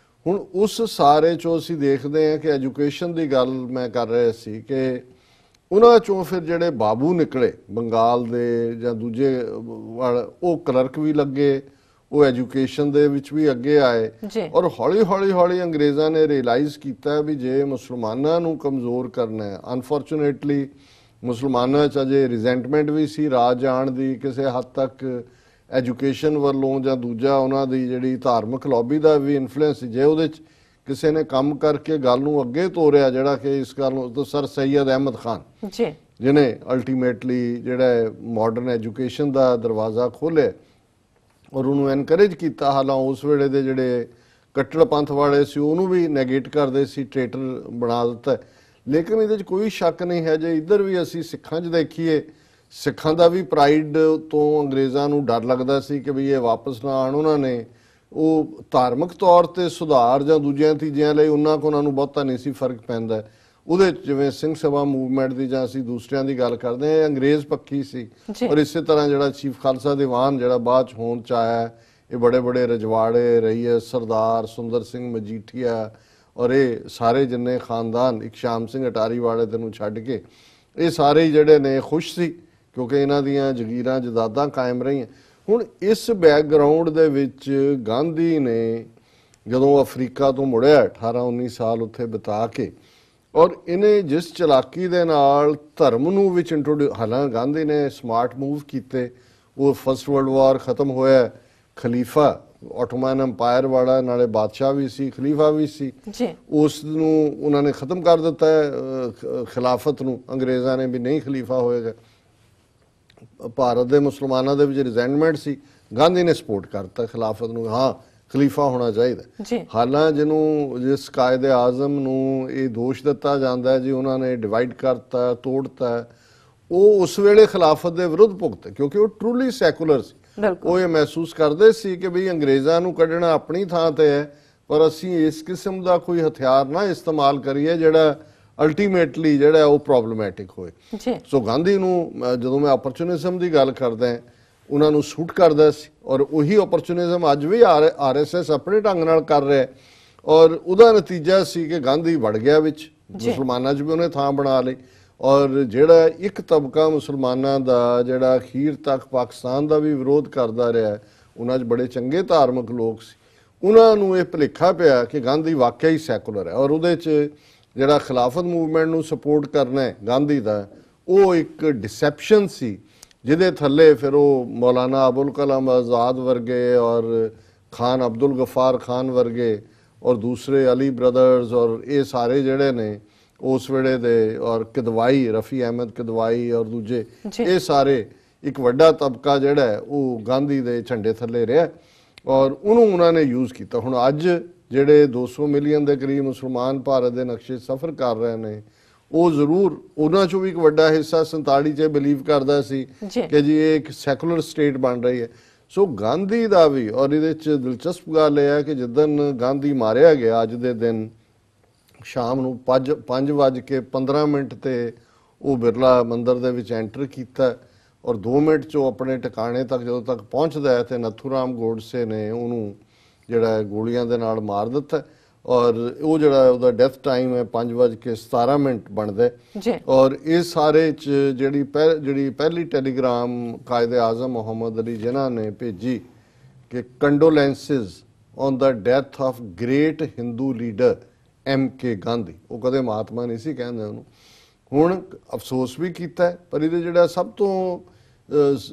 ਹੁਣ ਉਸ ਸਾਰੇ ਚੋਂ ਅਸੀਂ ਦੇਖਦੇ ਹਾਂ ਕਿ ਐਜੂਕੇਸ਼ਨ ਦੀ ਗੱਲ ਮੈਂ ਕਰ ਰਿਹਾ ਸੀ ਕਿ ਉਹਨਾਂ ਚੋਂ ਫਿਰ ਜਿਹੜੇ ਬਾਬੂ ਨਿਕਲੇ ਬੰਗਾਲ ਦੇ ਜਾਂ ਦੂਜੇ ਉਹ ਕਲਰਕ ਵੀ ਲੱਗੇ, ਉਹ ਐਜੂਕੇਸ਼ਨ ਦੇ ਵਿੱਚ ਵੀ ਅੱਗੇ ਆਏ ਔਰ ਹੌਲੀ ਹੌਲੀ ਹੌਲੀ ਅੰਗਰੇਜ਼ਾਂ ਨੇ ਰਿਅਲਾਈਜ਼ ਕੀਤਾ ਵੀ ਜੇ ਮੁਸਲਮਾਨਾਂ ਨੂੰ ਕਮਜ਼ੋਰ ਕਰਨਾ ਹੈ। ਅਨਫੋਰਚੂਨੇਟਲੀ ਮੁਸਲਮਾਨਾਂ 'ਚ ਅਜੇ ਰਿਜ਼ੈਂਟਮੈਂਟ ਵੀ ਸੀ ਰਾਜ ਜਾਣ ਦੀ ਕਿਸੇ ਹੱਦ ਤੱਕ ਐਜੂਕੇਸ਼ਨ ਵੱਲੋਂ ਜਾਂ ਦੂਜਾ ਉਹਨਾਂ ਦੀ ਜਿਹੜੀ ਧਾਰਮਿਕ ਲੌਬੀ ਦਾ ਵੀ ਇਨਫਲੂਐਂਸ ਸੀ। ਜੇ ਉਹਦੇ 'ਚ ਕਿਸੇ ਨੇ ਕੰਮ ਕਰਕੇ ਗੱਲ ਨੂੰ ਅੱਗੇ ਤੋਰਿਆ ਜਿਹੜਾ ਕਿ ਇਸ ਗੱਲ ਨੂੰ ਸਰ ਸੈਯਦ ਅਹਿਮਦ ਖਾਨ ਜਿਹਨੇ ਅਲਟੀਮੇਟਲੀ ਜਿਹੜਾ ਮਾਡਰਨ ਐਜੂਕੇਸ਼ਨ ਦਾ ਦਰਵਾਜ਼ਾ ਖੋਲ੍ਹਿਆ ਔਰ ਉਹਨੂੰ ਐਨਕਰੇਜ ਕੀਤਾ। ਹਾਲਾਂਕਿ ਉਸ ਵੇਲੇ ਦੇ ਜਿਹੜੇ ਕੱਟੜ ਪੰਥ ਵਾਲੇ ਸੀ ਉਹਨੂੰ ਵੀ ਨੈਗੇਟ ਕਰਦੇ ਸੀ, ਟ੍ਰੇਟਰ ਬਣਾ ਦਿੱਤਾ। ਲੇਕਿਨ ਇਹਦੇ 'ਚ ਕੋਈ ਸ਼ੱਕ ਨਹੀਂ ਹੈ ਜੇ ਇੱਧਰ ਵੀ ਅਸੀਂ ਸਿੱਖਾਂ 'ਚ ਦੇਖੀਏ, ਸਿੱਖਾਂ ਦਾ ਵੀ ਪ੍ਰਾਈਡ ਤੋਂ ਅੰਗਰੇਜ਼ਾਂ ਨੂੰ ਡਰ ਲੱਗਦਾ ਸੀ ਕਿ ਵੀ ਇਹ ਵਾਪਸ ਨਾ ਆਉਣ। ਉਹਨਾਂ ਨੇ ਉਹ ਧਾਰਮਿਕ ਤੌਰ ਤੇ ਸੁਧਾਰ ਜਾਂ ਦੂਜਿਆਂ ਤੀਜਿਆਂ ਲਈ ਉਹਨਾਂ ਕੋਲ ਉਹਨਾਂ ਨੂੰ ਬਹੁਤਾ ਨਹੀਂ ਸੀ ਫਰਕ ਪੈਂਦਾ। ਉਹਦੇ ਜਿਵੇਂ ਸਿੰਘ ਸਭਾ ਮੂਵਮੈਂਟ ਦੀ ਜਾਂ ਅਸੀਂ ਦੂਸਰਿਆਂ ਦੀ ਗੱਲ ਕਰਦੇ ਹਾਂ ਅੰਗਰੇਜ਼ ਪੱਖੀ ਸੀ। ਔਰ ਇਸੇ ਤਰ੍ਹਾਂ ਜਿਹੜਾ ਚੀਫ ਖਾਲਸਾ ਦੀਵਾਨ ਜਿਹੜਾ ਬਾਅਦ 'ਚ ਹੋਂਦ 'ਚ ਆਇਆ, ਇਹ ਬੜੇ ਬੜੇ ਰਜਵਾੜੇ ਰਈਏ ਸਰਦਾਰ ਸੁੰਦਰ ਸਿੰਘ ਮਜੀਠੀਆ ਔਰ ਇਹ ਸਾਰੇ ਜਿੰਨੇ ਖਾਨਦਾਨ ਇੱਕ ਸ਼ਾਮ ਸਿੰਘ ਅਟਾਰੀ ਵਾਲੇ ਤੈਨੂੰ ਛੱਡ ਕੇ ਇਹ ਸਾਰੇ ਜਿਹੜੇ ਨੇ ਖੁਸ਼ ਸੀ ਕਿਉਂਕਿ ਇਹਨਾਂ ਦੀਆਂ ਜ਼ਗੀਰਾਂ ਜਦਾਦਾਂ ਕਾਇਮ ਰਹੀਆਂ। ਹੁਣ ਇਸ ਬੈਕਗਰਾਊਂਡ ਦੇ ਵਿੱਚ ਗਾਂਧੀ ਨੇ ਜਦੋਂ ਅਫਰੀਕਾ ਤੋਂ ਮੁੜਿਆ 18-19 ਸਾਲ ਉੱਥੇ ਬਿਤਾ ਕੇ ਔਰ ਇਹਨੇ ਜਿਸ ਚਲਾਕੀ ਦੇ ਨਾਲ ਧਰਮ ਨੂੰ ਵਿੱਚ ਹਾਲਾਂਕਿ ਗਾਂਧੀ ਨੇ ਸਮਾਰਟ ਮੂਵ ਕੀਤੇ। ਉਹ ਫਸਟ ਵਰਲਡ ਵਾਰ ਖਤਮ ਹੋਇਆ, ਖਲੀਫਾ ਆਟੋਮਨ ਅੰਪਾਇਰ ਵਾਲਾ ਨਾਲੇ ਬਾਦਸ਼ਾਹ ਵੀ ਸੀ ਖਲੀਫਾ ਵੀ ਸੀ, ਉਸ ਨੂੰ ਉਹਨਾਂ ਨੇ ਖਤਮ ਕਰ ਦਿੱਤਾ ਖਿਲਾਫਤ ਨੂੰ। ਅੰਗਰੇਜ਼ਾਂ ਨੇ ਵੀ ਨਹੀਂ ਖਲੀਫਾ ਹੋਏਗਾ। ਭਾਰਤ ਦੇ ਮੁਸਲਮਾਨਾਂ ਦੇ ਵਿੱਚ ਰਿਜ਼ੈਂਟਮੈਂਟ ਸੀ, ਗਾਂਧੀ ਨੇ ਸਪੋਰਟ ਕਰਤਾ ਖਿਲਾਫਤ ਨੂੰ, ਹਾਂ ਖਲੀਫਾ ਹੋਣਾ ਚਾਹੀਦਾ। ਹਾਲਾਂ ਜਿਹਨੂੰ ਜਿਸ ਕਾਇਦੇ ਆਜ਼ਮ ਨੂੰ ਇਹ ਦੋਸ਼ ਦਿੱਤਾ ਜਾਂਦਾ ਹੈ ਜੀ ਉਹਨਾਂ ਨੇ ਡਿਵਾਈਡ ਕਰਤਾ ਤੋੜਤਾ, ਉਹ ਉਸ ਵੇਲੇ ਖਿਲਾਫਤ ਦੇ ਵਿਰੁੱਧ ਭੁਗਤੇ ਕਿਉਂਕਿ ਉਹ ਟਰੂਲੀ ਸੈਕੂਲਰ ਸੀ। ਉਹ ਇਹ ਮਹਿਸੂਸ ਕਰਦੇ ਸੀ ਕਿ ਵੀ ਅੰਗਰੇਜ਼ਾਂ ਨੂੰ ਕੱਢਣਾ ਆਪਣੀ ਥਾਂ ਤੇ ਹੈ ਪਰ ਅਸੀਂ ਇਸ ਕਿਸਮ ਦਾ ਕੋਈ ਹਥਿਆਰ ਨਾ ਇਸਤੇਮਾਲ ਕਰੀਏ ਜਿਹੜਾ ਅਲਟੀਮੇਟਲੀ ਜਿਹੜਾ ਉਹ ਪ੍ਰੋਬਲਮੈਟਿਕ ਹੋਏ। ਸੋ ਗਾਂਧੀ ਨੂੰ ਜਦੋਂ ਮੈਂ ਆਪਰਚੂਨਿਜ਼ਮ ਦੀ ਗੱਲ ਕਰਦਾ ਉਹਨਾਂ ਨੂੰ ਸੂਟ ਕਰਦਾ ਸੀ ਔਰ ਉਹੀ ਆਪਰਚੂਨਿਜ਼ਮ ਅੱਜ ਵੀ RSS ਆਪਣੇ ਢੰਗ ਨਾਲ ਕਰ ਰਿਹਾ ਔਰ ਉਹਦਾ ਨਤੀਜਾ ਸੀ ਕਿ ਗਾਂਧੀ ਵੜ ਗਿਆ ਵਿੱਚ, ਮੁਸਲਮਾਨਾਂ 'ਚ ਵੀ ਉਹਨੇ ਥਾਂ ਬਣਾ ਲਈ ਔਰ ਜਿਹੜਾ ਇੱਕ ਤਬਕਾ ਮੁਸਲਮਾਨਾਂ ਦਾ ਜਿਹੜਾ ਅਖੀਰ ਤੱਕ ਪਾਕਿਸਤਾਨ ਦਾ ਵੀ ਵਿਰੋਧ ਕਰਦਾ ਰਿਹਾ, ਉਹਨਾਂ 'ਚ ਬੜੇ ਚੰਗੇ ਧਾਰਮਿਕ ਲੋਕ ਸੀ, ਉਹਨਾਂ ਨੂੰ ਇਹ ਭੁਲੇਖਾ ਪਿਆ ਕਿ ਗਾਂਧੀ ਵਾਕਿਆ ਹੀ ਸੈਕੂਲਰ ਹੈ ਔਰ ਉਹਦੇ 'ਚ ਜਿਹੜਾ ਖਿਲਾਫਤ ਮੂਵਮੈਂਟ ਨੂੰ ਸਪੋਰਟ ਕਰਨਾ ਹੈ ਗਾਂਧੀ ਦਾ ਉਹ ਇੱਕ ਡਿਸੈਪਸ਼ਨ ਸੀ ਜਿਹਦੇ ਥੱਲੇ ਫਿਰ ਉਹ ਮੌਲਾਨਾ ਅਬੁਲ ਕਲਾਮ ਆਜ਼ਾਦ ਵਰਗੇ ਔਰ ਖਾਨ ਅਬਦੁਲ ਗਫਾਰ ਖਾਨ ਵਰਗੇ ਔਰ ਦੂਸਰੇ ਅਲੀ ਬ੍ਰਦਰਜ਼ ਔਰ ਇਹ ਸਾਰੇ ਜਿਹੜੇ ਨੇ ਉਸ ਵੇਲੇ ਦੇ ਔਰ ਕਿਦਵਾਈ ਰਫੀ ਅਹਿਮਦ ਕਿਦਵਾਈ ਔਰ ਦੂਜੇ ਇਹ ਸਾਰੇ ਇੱਕ ਵੱਡਾ ਤਬਕਾ ਜਿਹੜਾ ਹੈ ਉਹ ਗਾਂਧੀ ਦੇ ਝੰਡੇ ਥੱਲੇ ਰਿਹਾ ਔਰ ਉਹਨੂੰ ਉਹਨਾਂ ਨੇ ਯੂਜ਼ ਕੀਤਾ। ਹੁਣ ਅੱਜ ਜਿਹੜੇ 200 ਮਿਲੀਅਨ ਦੇ ਕਰੀਬ ਮੁਸਲਮਾਨ ਭਾਰਤ ਦੇ ਨਕਸ਼ੇ ਸਫ਼ਰ ਕਰ ਰਹੇ ਨੇ ਉਹ ਜ਼ਰੂਰ ਉਹਨਾਂ 'ਚੋਂ ਵੀ ਇੱਕ ਵੱਡਾ ਹਿੱਸਾ 47 'ਚ ਬਿਲੀਵ ਕਰਦਾ ਸੀ ਕਿ ਜੀ ਇਹ ਇੱਕ ਸੈਕੂਲਰ ਸਟੇਟ ਬਣ ਰਹੀ ਹੈ। ਸੋ ਗਾਂਧੀ ਦਾ ਵੀ ਔਰ ਇਹਦੇ 'ਚ ਦਿਲਚਸਪ ਗੱਲ ਇਹ ਹੈ ਕਿ ਜਿੱਦਣ ਗਾਂਧੀ ਮਾਰਿਆ ਗਿਆ ਅੱਜ ਦੇ ਦਿਨ ਸ਼ਾਮ ਨੂੰ 5:15 ਤੇ ਉਹ ਬਿਰਲਾ ਮੰਦਿਰ ਦੇ ਵਿੱਚ ਐਂਟਰ ਕੀਤਾ ਔਰ 2 ਮਿੰਟ 'ਚ ਉਹ ਆਪਣੇ ਟਿਕਾਣੇ ਤੱਕ ਜਦੋਂ ਤੱਕ ਪਹੁੰਚਦਾ ਹੈ ਤੇ ਨੱਥੂ ਰਾਮ ਗੋਡਸੇ ਨੇ ਉਹਨੂੰ ਜਿਹੜਾ ਗੋਲੀਆਂ ਦੇ ਨਾਲ ਮਾਰ ਦਿੱਤਾ ਔਰ ਉਹ ਜਿਹੜਾ ਉਹਦਾ ਡੈਥ ਟਾਈਮ ਹੈ 5:17 ਬਣਦਾ ਹੈ। ਜੀ ਔਰ ਇਹ ਸਾਰੇ ਚ ਜਿਹੜੀ ਪਹਿਲੀ ਟੈਲੀਗ੍ਰਾਮ ਕਾਇਦੇ ਆਜ਼ਮ ਮੁਹੰਮਦ ਅਲੀ ਜਿਨ੍ਹਾਂ ਨੇ ਭੇਜੀ ਕਿ condolences on the death of great Hindu leader MK Gandhi, ਉਹ ਕਦੇ ਮਹਾਤਮਾ ਨਹੀਂ ਸੀ ਕਹਿੰਦੇ ਉਹਨੂੰ, ਹੁਣ ਅਫਸੋਸ ਵੀ ਕੀਤਾ ਪਰ ਇਹਦੇ ਜਿਹੜਾ ਸਭ ਤੋਂ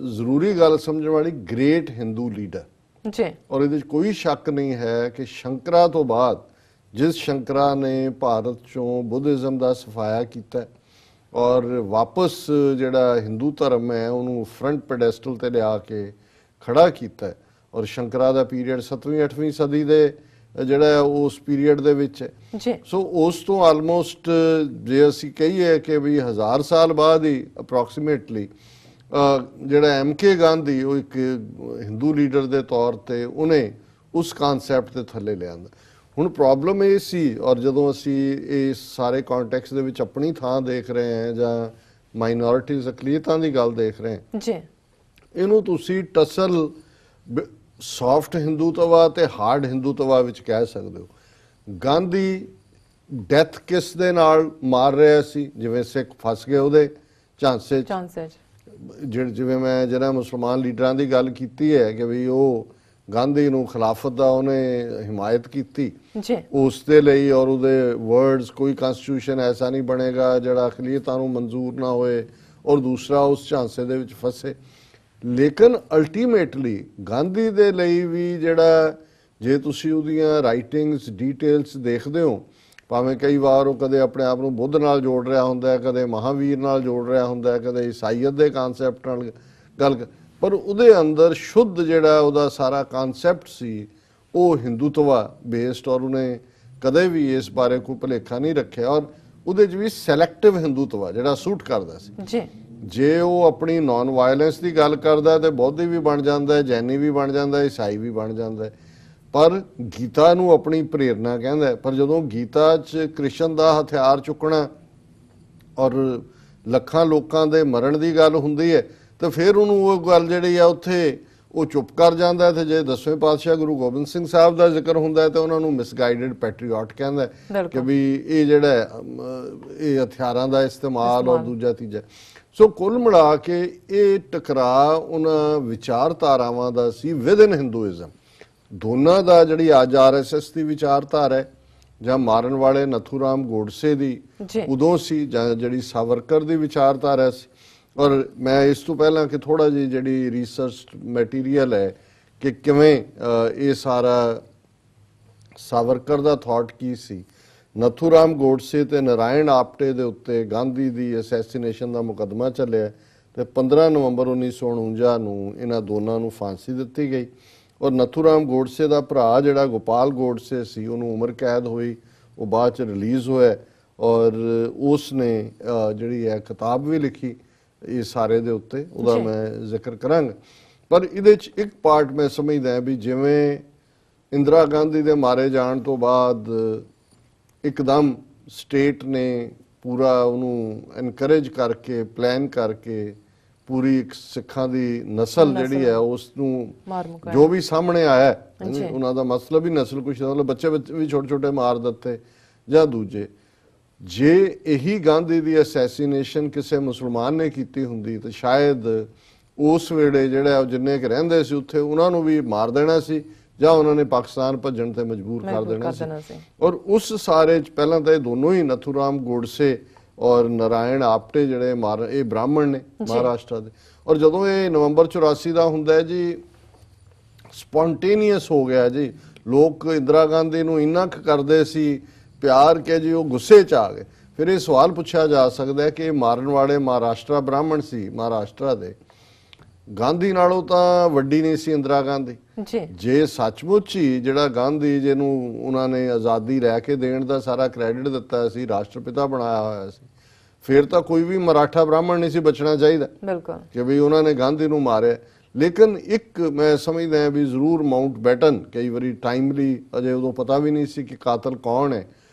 ਜ਼ਰੂਰੀ ਗੱਲ ਸਮਝਣ ਵਾਲੀ ਗ੍ਰੇਟ ਹਿੰਦੂ ਲੀਡਰ ਜੀ, ਔਰ ਇਹਦੇ 'ਚ ਕੋਈ ਸ਼ੱਕ ਨਹੀਂ ਹੈ ਕਿ ਸ਼ੰਕਰਾ ਤੋਂ ਬਾਅਦ ਜਿਸ ਸ਼ੰਕਰਾ ਨੇ ਭਾਰਤ ਚੋਂ ਬੁੱਧਿਜ਼ਮ ਦਾ ਸਫਾਇਆ ਕੀਤਾ ਔਰ ਵਾਪਸ ਜਿਹੜਾ ਹਿੰਦੂ ਧਰਮ ਹੈ ਉਹਨੂੰ ਫਰੰਟ ਪੈਡੈਸਟਲ ਤੇ ਲਿਆ ਕੇ ਖੜਾ ਕੀਤਾ ਔਰ ਸ਼ੰਕਰਾ ਦਾ ਪੀਰੀਅਡ 7ਵੀਂ 8ਵੀਂ ਸਦੀ ਦੇ ਜਿਹੜਾ ਉਸ ਪੀਰੀਅਡ ਦੇ ਵਿੱਚ ਹੈ ਜੀ। ਸੋ ਉਸ ਤੋਂ ਆਲਮੋਸਟ ਜੇ ਅਸੀਂ ਕਹੀਏ ਕਿ ਵੀ 1000 ਸਾਲ ਬਾਅਦ ਹੀ ਅਪਰੋਕਸੀਮੇਟਲੀ ਜਿਹੜਾ MK ਗਾਂਧੀ ਉਹ ਇੱਕ ਹਿੰਦੂ ਲੀਡਰ ਦੇ ਤੌਰ ਤੇ ਉਹਨੇ ਉਸ ਕਨਸੈਪਟ ਦੇ ਥੱਲੇ ਲਿਆਂਦਾ। ਹੁਣ ਪ੍ਰੋਬਲਮ ਇਹ ਸੀ ਔਰ ਜਦੋਂ ਅਸੀਂ ਇਸ ਸਾਰੇ ਕੰਟੈਕਸਟ ਦੇ ਵਿੱਚ ਆਪਣੀ ਥਾਂ ਦੇਖ ਰਹੇ ਹਾਂ ਜਾਂ ਮਾਈਨੋਰਿਟੀਜ਼ ਅਕਲੀਅਤਾਂ ਦੀ ਗੱਲ ਦੇਖ ਰਹੇ ਹਾਂ ਜੀ, ਇਹਨੂੰ ਤੁਸੀਂ ਟਸਲ ਸੌਫਟ ਹਿੰਦੂਤਵਾ ਤੇ ਹਾਰਡ ਹਿੰਦੂਤਵਾ ਵਿੱਚ ਕਹਿ ਸਕਦੇ ਹੋ। ਗਾਂਧੀ ਡੈਥ ਕਿਸ ਦੇ ਨਾਲ ਮਾਰ ਰਿਹਾ ਸੀ, ਜਿਵੇਂ ਸਿੱਖ ਫਸ ਗਏ ਉਹਦੇ ਝਾਂਸੇ 'ਚ, ਜਿਵੇਂ ਮੈਂ ਜਿਹੜਾ ਮੁਸਲਮਾਨ ਲੀਡਰਾਂ ਦੀ ਗੱਲ ਕੀਤੀ ਹੈ ਕਿ ਵੀ ਉਹ ਗਾਂਧੀ ਨੂੰ ਖਿਲਾਫਤ ਦਾ ਉਹਨੇ ਹਿਮਾਇਤ ਕੀਤੀ ਉਸ ਦੇ ਲਈ ਔਰ ਉਹਦੇ ਵਰਡਸ ਕੋਈ ਕਨਸਟੀਟਿਊਸ਼ਨ ਐਸਾ ਨਹੀਂ ਬਣੇਗਾ ਜਿਹੜਾ ਅਕਲੀਅਤਾਂ ਨੂੰ ਮਨਜ਼ੂਰ ਨਾ ਹੋਏ ਔਰ ਦੂਸਰਾ ਉਸ ਝਾਂਸੇ ਦੇ ਵਿੱਚ ਫਸੇ। ਲੇਕਿਨ ਅਲਟੀਮੇਟਲੀ ਗਾਂਧੀ ਦੇ ਲਈ ਵੀ ਜਿਹੜਾ ਜੇ ਤੁਸੀਂ ਉਹਦੀਆਂ ਰਾਈਟਿੰਗਸ ਡਿਟੇਲਸ ਦੇਖਦੇ ਹੋ, ਭਾਵੇਂ ਕਈ ਵਾਰ ਉਹ ਕਦੇ ਆਪਣੇ ਆਪ ਨੂੰ ਬੁੱਧ ਨਾਲ ਜੋੜ ਰਿਹਾ ਹੁੰਦਾ ਹੈ, ਕਦੇ ਮਹਾਵੀਰ ਨਾਲ ਜੋੜ ਰਿਹਾ ਹੁੰਦਾ ਹੈ, ਕਦੇ ਈਸਾਈਅਤ ਦੇ ਕਨਸੈਪਟ ਨਾਲ ਗੱਲ, ਪਰ ਉਹਦੇ ਅੰਦਰ ਸ਼ੁੱਧ ਜਿਹੜਾ ਉਹਦਾ ਸਾਰਾ ਕਨਸੈਪਟ ਸੀ ਉਹ ਹਿੰਦੂਤਵਾ ਬੇਸਡ ਔਰ ਉਹਨੇ ਕਦੇ ਵੀ ਇਸ ਬਾਰੇ ਕੋਈ ਭੁਲੇਖਾ ਨਹੀਂ ਰੱਖਿਆ ਔਰ ਉਹਦੇ 'ਚ ਵੀ ਸੈਲੈਕਟਿਵ ਹਿੰਦੂਤਵਾ ਜਿਹੜਾ ਸੂਟ ਕਰਦਾ ਸੀ ਜੀ। ਜੇ ਉਹ ਆਪਣੀ ਨਾਨ ਵਾਇਲੈਂਸ ਦੀ ਗੱਲ ਕਰਦਾ ਤੇ ਬੌਧੀ ਵੀ ਬਣ ਜਾਂਦਾ, ਜੈਨੀ ਵੀ ਬਣ ਜਾਂਦਾ, ਈਸਾਈ ਵੀ ਬਣ ਜਾਂਦਾ, ਪਰ ਗੀਤਾ ਨੂੰ ਆਪਣੀ ਪ੍ਰੇਰਨਾ ਕਹਿੰਦਾ। ਪਰ ਜਦੋਂ ਗੀਤਾ 'ਚ ਕ੍ਰਿਸ਼ਨ ਦਾ ਹਥਿਆਰ ਚੁੱਕਣਾ ਔਰ ਲੱਖਾਂ ਲੋਕਾਂ ਦੇ ਮਰਨ ਦੀ ਗੱਲ ਹੁੰਦੀ ਹੈ ਤੇ ਫਿਰ ਉਹਨੂੰ ਉਹ ਗੱਲ ਜਿਹੜੀ ਆ ਉੱਥੇ ਉਹ ਚੁੱਪ ਕਰ ਜਾਂਦਾ ਤੇ ਜੇ 10ਵੇਂ ਪਾਤਸ਼ਾਹ ਗੁਰੂ ਗੋਬਿੰਦ ਸਿੰਘ ਸਾਹਿਬ ਦਾ ਜ਼ਿਕਰ ਹੁੰਦਾ ਤੇ ਉਹਨਾਂ ਨੂੰ ਮਿਸਗਾਈਡਡ ਪੈਟਰੀਓਟ ਕਹਿੰਦਾ ਕਿ ਵੀ ਇਹ ਜਿਹੜਾ ਇਹ ਹਥਿਆਰਾਂ ਦਾ ਇਸਤੇਮਾਲ ਔਰ ਦੂਜਾ ਤੀਜਾ। ਸੋ ਕੁੱਲ ਮਿਲਾ ਕੇ ਇਹ ਟਕਰਾਅ ਉਹਨਾਂ ਵਿਚਾਰਧਾਰਾਵਾਂ ਦਾ ਸੀ ਵਿਦਨ ਹਿੰਦੂਇਜ਼ਮ, ਦੋਨਾਂ ਦਾ ਜਿਹੜੀ ਅੱਜ RSS ਦੀ ਵਿਚਾਰਧਾਰਾ ਹੈ ਜਾਂ ਮਾਰਨ ਵਾਲੇ ਨਥੂਰਾਮ ਗੋਡਸੇ ਦੀ ਉਦੋਂ ਸੀ ਜਾਂ ਜਿਹੜੀ ਸਾਵਰਕਰ ਦੀ ਵਿਚਾਰਧਾਰਾ ਸੀ। ਔਰ ਮੈਂ ਇਸ ਤੋਂ ਪਹਿਲਾਂ ਕਿ ਥੋੜਾ ਜਿਹੀ ਜਿਹੜੀ ਰਿਸਰਚ ਮਟੀਰੀਅਲ ਹੈ ਕਿ ਕਿਵੇਂ ਇਹ ਸਾਰਾ ਸਾਵਰਕਰ ਦਾ ਥਾਟ ਕੀ ਸੀ, ਨਥੂਰਾਮ ਗੋਡਸੇ ਤੇ ਨਾਰਾਇਣ ਆਪਟੇ ਦੇ ਉੱਤੇ ਗਾਂਧੀ ਦੀ ਅਸੈਸੀਨੇਸ਼ਨ ਦਾ ਮੁਕੱਦਮਾ ਚੱਲਿਆ ਤੇ 15 ਨਵੰਬਰ 1949 ਨੂੰ ਇਹਨਾਂ ਦੋਨਾਂ ਨੂੰ ਫਾਂਸੀ ਦਿੱਤੀ ਗਈ ਔਰ ਨਥੂਰਾਮ ਗੋਡਸੇ ਦਾ ਭਰਾ ਜਿਹੜਾ ਗੋਪਾਲ ਗੋਡਸੇ ਸੀ ਉਹਨੂੰ ਉਮਰ ਕੈਦ ਹੋਈ, ਉਹ ਬਾਅਦ ਚ ਰਿਲੀਜ਼ ਹੋਇਆ ਔਰ ਉਸ ਨੇ ਜਿਹੜੀ ਹੈ ਕਿਤਾਬ ਵੀ ਲਿਖੀ ਇਹ ਸਾਰੇ ਦੇ ਉੱਤੇ, ਉਹਦਾ ਮੈਂ ਜ਼ਿਕਰ ਕਰਾਂਗਾ। ਪਰ ਇਹਦੇ ਚ ਇੱਕ ਪਾਰਟ ਮੈਂ ਸਮਝਦਾ ਵੀ ਜਿਵੇਂ ਇੰਦਰਾ ਗਾਂਧੀ ਦੇ ਮਾਰੇ ਜਾਣ ਤੋਂ ਬਾਅਦ ਇੱਕਦਮ ਸਟੇਟ ਨੇ ਪੂਰਾ ਉਹਨੂੰ ਐਨਕਰੇਜ ਕਰਕੇ ਪਲਾਨ ਕਰਕੇ ਪੂਰੀ ਇੱਕ ਸਿੱਖਾਂ ਦੀ ਨਸਲ ਜਿਹੜੀ ਹੈ ਉਸ ਨੂੰ ਜੋ ਵੀ ਸਾਹਮਣੇ ਆਇਆ ਉਹਨਾਂ ਦਾ ਮਤਲਬ ਹੀ ਨਸਲ ਕੁਛ ਮਤਲਬ ਬੱਚੇ ਵੀ ਛੋਟੇ ਛੋਟੇ ਮਾਰ ਦਿੱਤੇ ਜਾਂ ਦੂਜੇ। ਜੇ ਇਹੀ ਗਾਂਧੀ ਦੀ ਅਸੈਸੀਨੇਸ਼ਨ ਕਿਸੇ ਮੁਸਲਮਾਨ ਨੇ ਕੀਤੀ ਹੁੰਦੀ ਤਾਂ ਸ਼ਾਇਦ ਉਸ ਵੇਲੇ ਜਿਹੜਾ ਜਿੰਨੇ ਕਿ ਰਹਿੰਦੇ ਸੀ ਉੱਥੇ ਉਹਨਾਂ ਨੂੰ ਵੀ ਮਾਰ ਦੇਣਾ ਸੀ ਜਾਂ ਉਹਨਾਂ ਨੇ ਪਾਕਿਸਤਾਨ ਭੱਜਣ ਤੇ ਮਜਬੂਰ ਕਰ ਦੇਣਾ ਸੀ। ਔਰ ਉਸ ਸਾਰੇ ਚ ਪਹਿਲਾਂ ਤਾਂ ਇਹ ਦੋਨੋਂ ਹੀ ਨਥੂਰਾਮ ਗੋਡਸੇ ਔਰ ਨਾਰਾਇਣ ਆਪਟੇ ਜਿਹੜੇ ਇਹ ਬ੍ਰਾਹਮਣ ਨੇ ਮਹਾਰਾਸ਼ਟਰ ਦੇ। ਔਰ ਜਦੋਂ ਇਹ ਨਵੰਬਰ 84 ਦਾ ਹੁੰਦਾ ਹੈ ਜੀ, ਸਪੌਂਟੇਨੀਅਸ ਹੋ ਗਿਆ ਜੀ, ਲੋਕ ਇੰਦਰਾ ਗਾਂਧੀ ਨੂੰ ਇੰਨਾ ਕੁ ਕਰਦੇ ਸੀ ਪਿਆਰ ਕਿ ਜੀ ਉਹ ਗੁੱਸੇ 'ਚ ਆ ਗਏ। ਫਿਰ ਇਹ ਸਵਾਲ ਪੁੱਛਿਆ ਜਾ ਸਕਦਾ ਕਿ ਮਾਰਨ ਵਾਲੇ ਮਹਾਰਾਸ਼ਟਰ ਬ੍ਰਾਹਮਣ ਸੀ, ਮਹਾਰਾਸ਼ਟਰ ਦੇ, ਗਾਂਧੀ ਨਾਲੋਂ ਤਾਂ ਵੱਡੀ ਨਹੀਂ ਸੀ ਇੰਦਰਾ ਗਾਂਧੀ। ਜੇ ਸੱਚਮੁੱਚ ਹੀ ਜਿਹੜਾ ਗਾਂਧੀ ਜਿਹਨੂੰ ਉਹਨਾਂ ਨੇ ਆਜ਼ਾਦੀ ਲੈ ਕੇ ਦੇਣ ਦਾ ਸਾਰਾ ਕ੍ਰੈਡਿਟ ਦਿੱਤਾ ਸੀ, ਰਾਸ਼ਟਰਪਿਤਾ ਬਣਾਇਆ ਹੋਇਆ ਸੀ, ਫਿਰ ਤਾਂ ਕੋਈ ਵੀ ਮਰਾਠਾ ਬ੍ਰਾਹਮਣ ਨਹੀਂ ਸੀ ਬਚਣਾ ਚਾਹੀਦਾ ਕਿ ਵੀ ਉਹਨਾਂ ਨੇ ਗਾਂਧੀ ਨੂੰ ਮਾਰਿਆ। ਲੇਕਿਨ ਇੱਕ ਮੈਂ ਸਮਝਦਾ ਵੀ ਜ਼ਰੂਰ ਮਾਊਂਟ ਬੈਟਨ ਕਈ ਵਾਰੀ ਟਾਈਮਲੀ ਅਜੇ ਉਦੋਂ ਪਤਾ ਵੀ ਨਹੀਂ ਸੀ ਕਿ ਕਾਤਲ ਕੌਣ ਹੈ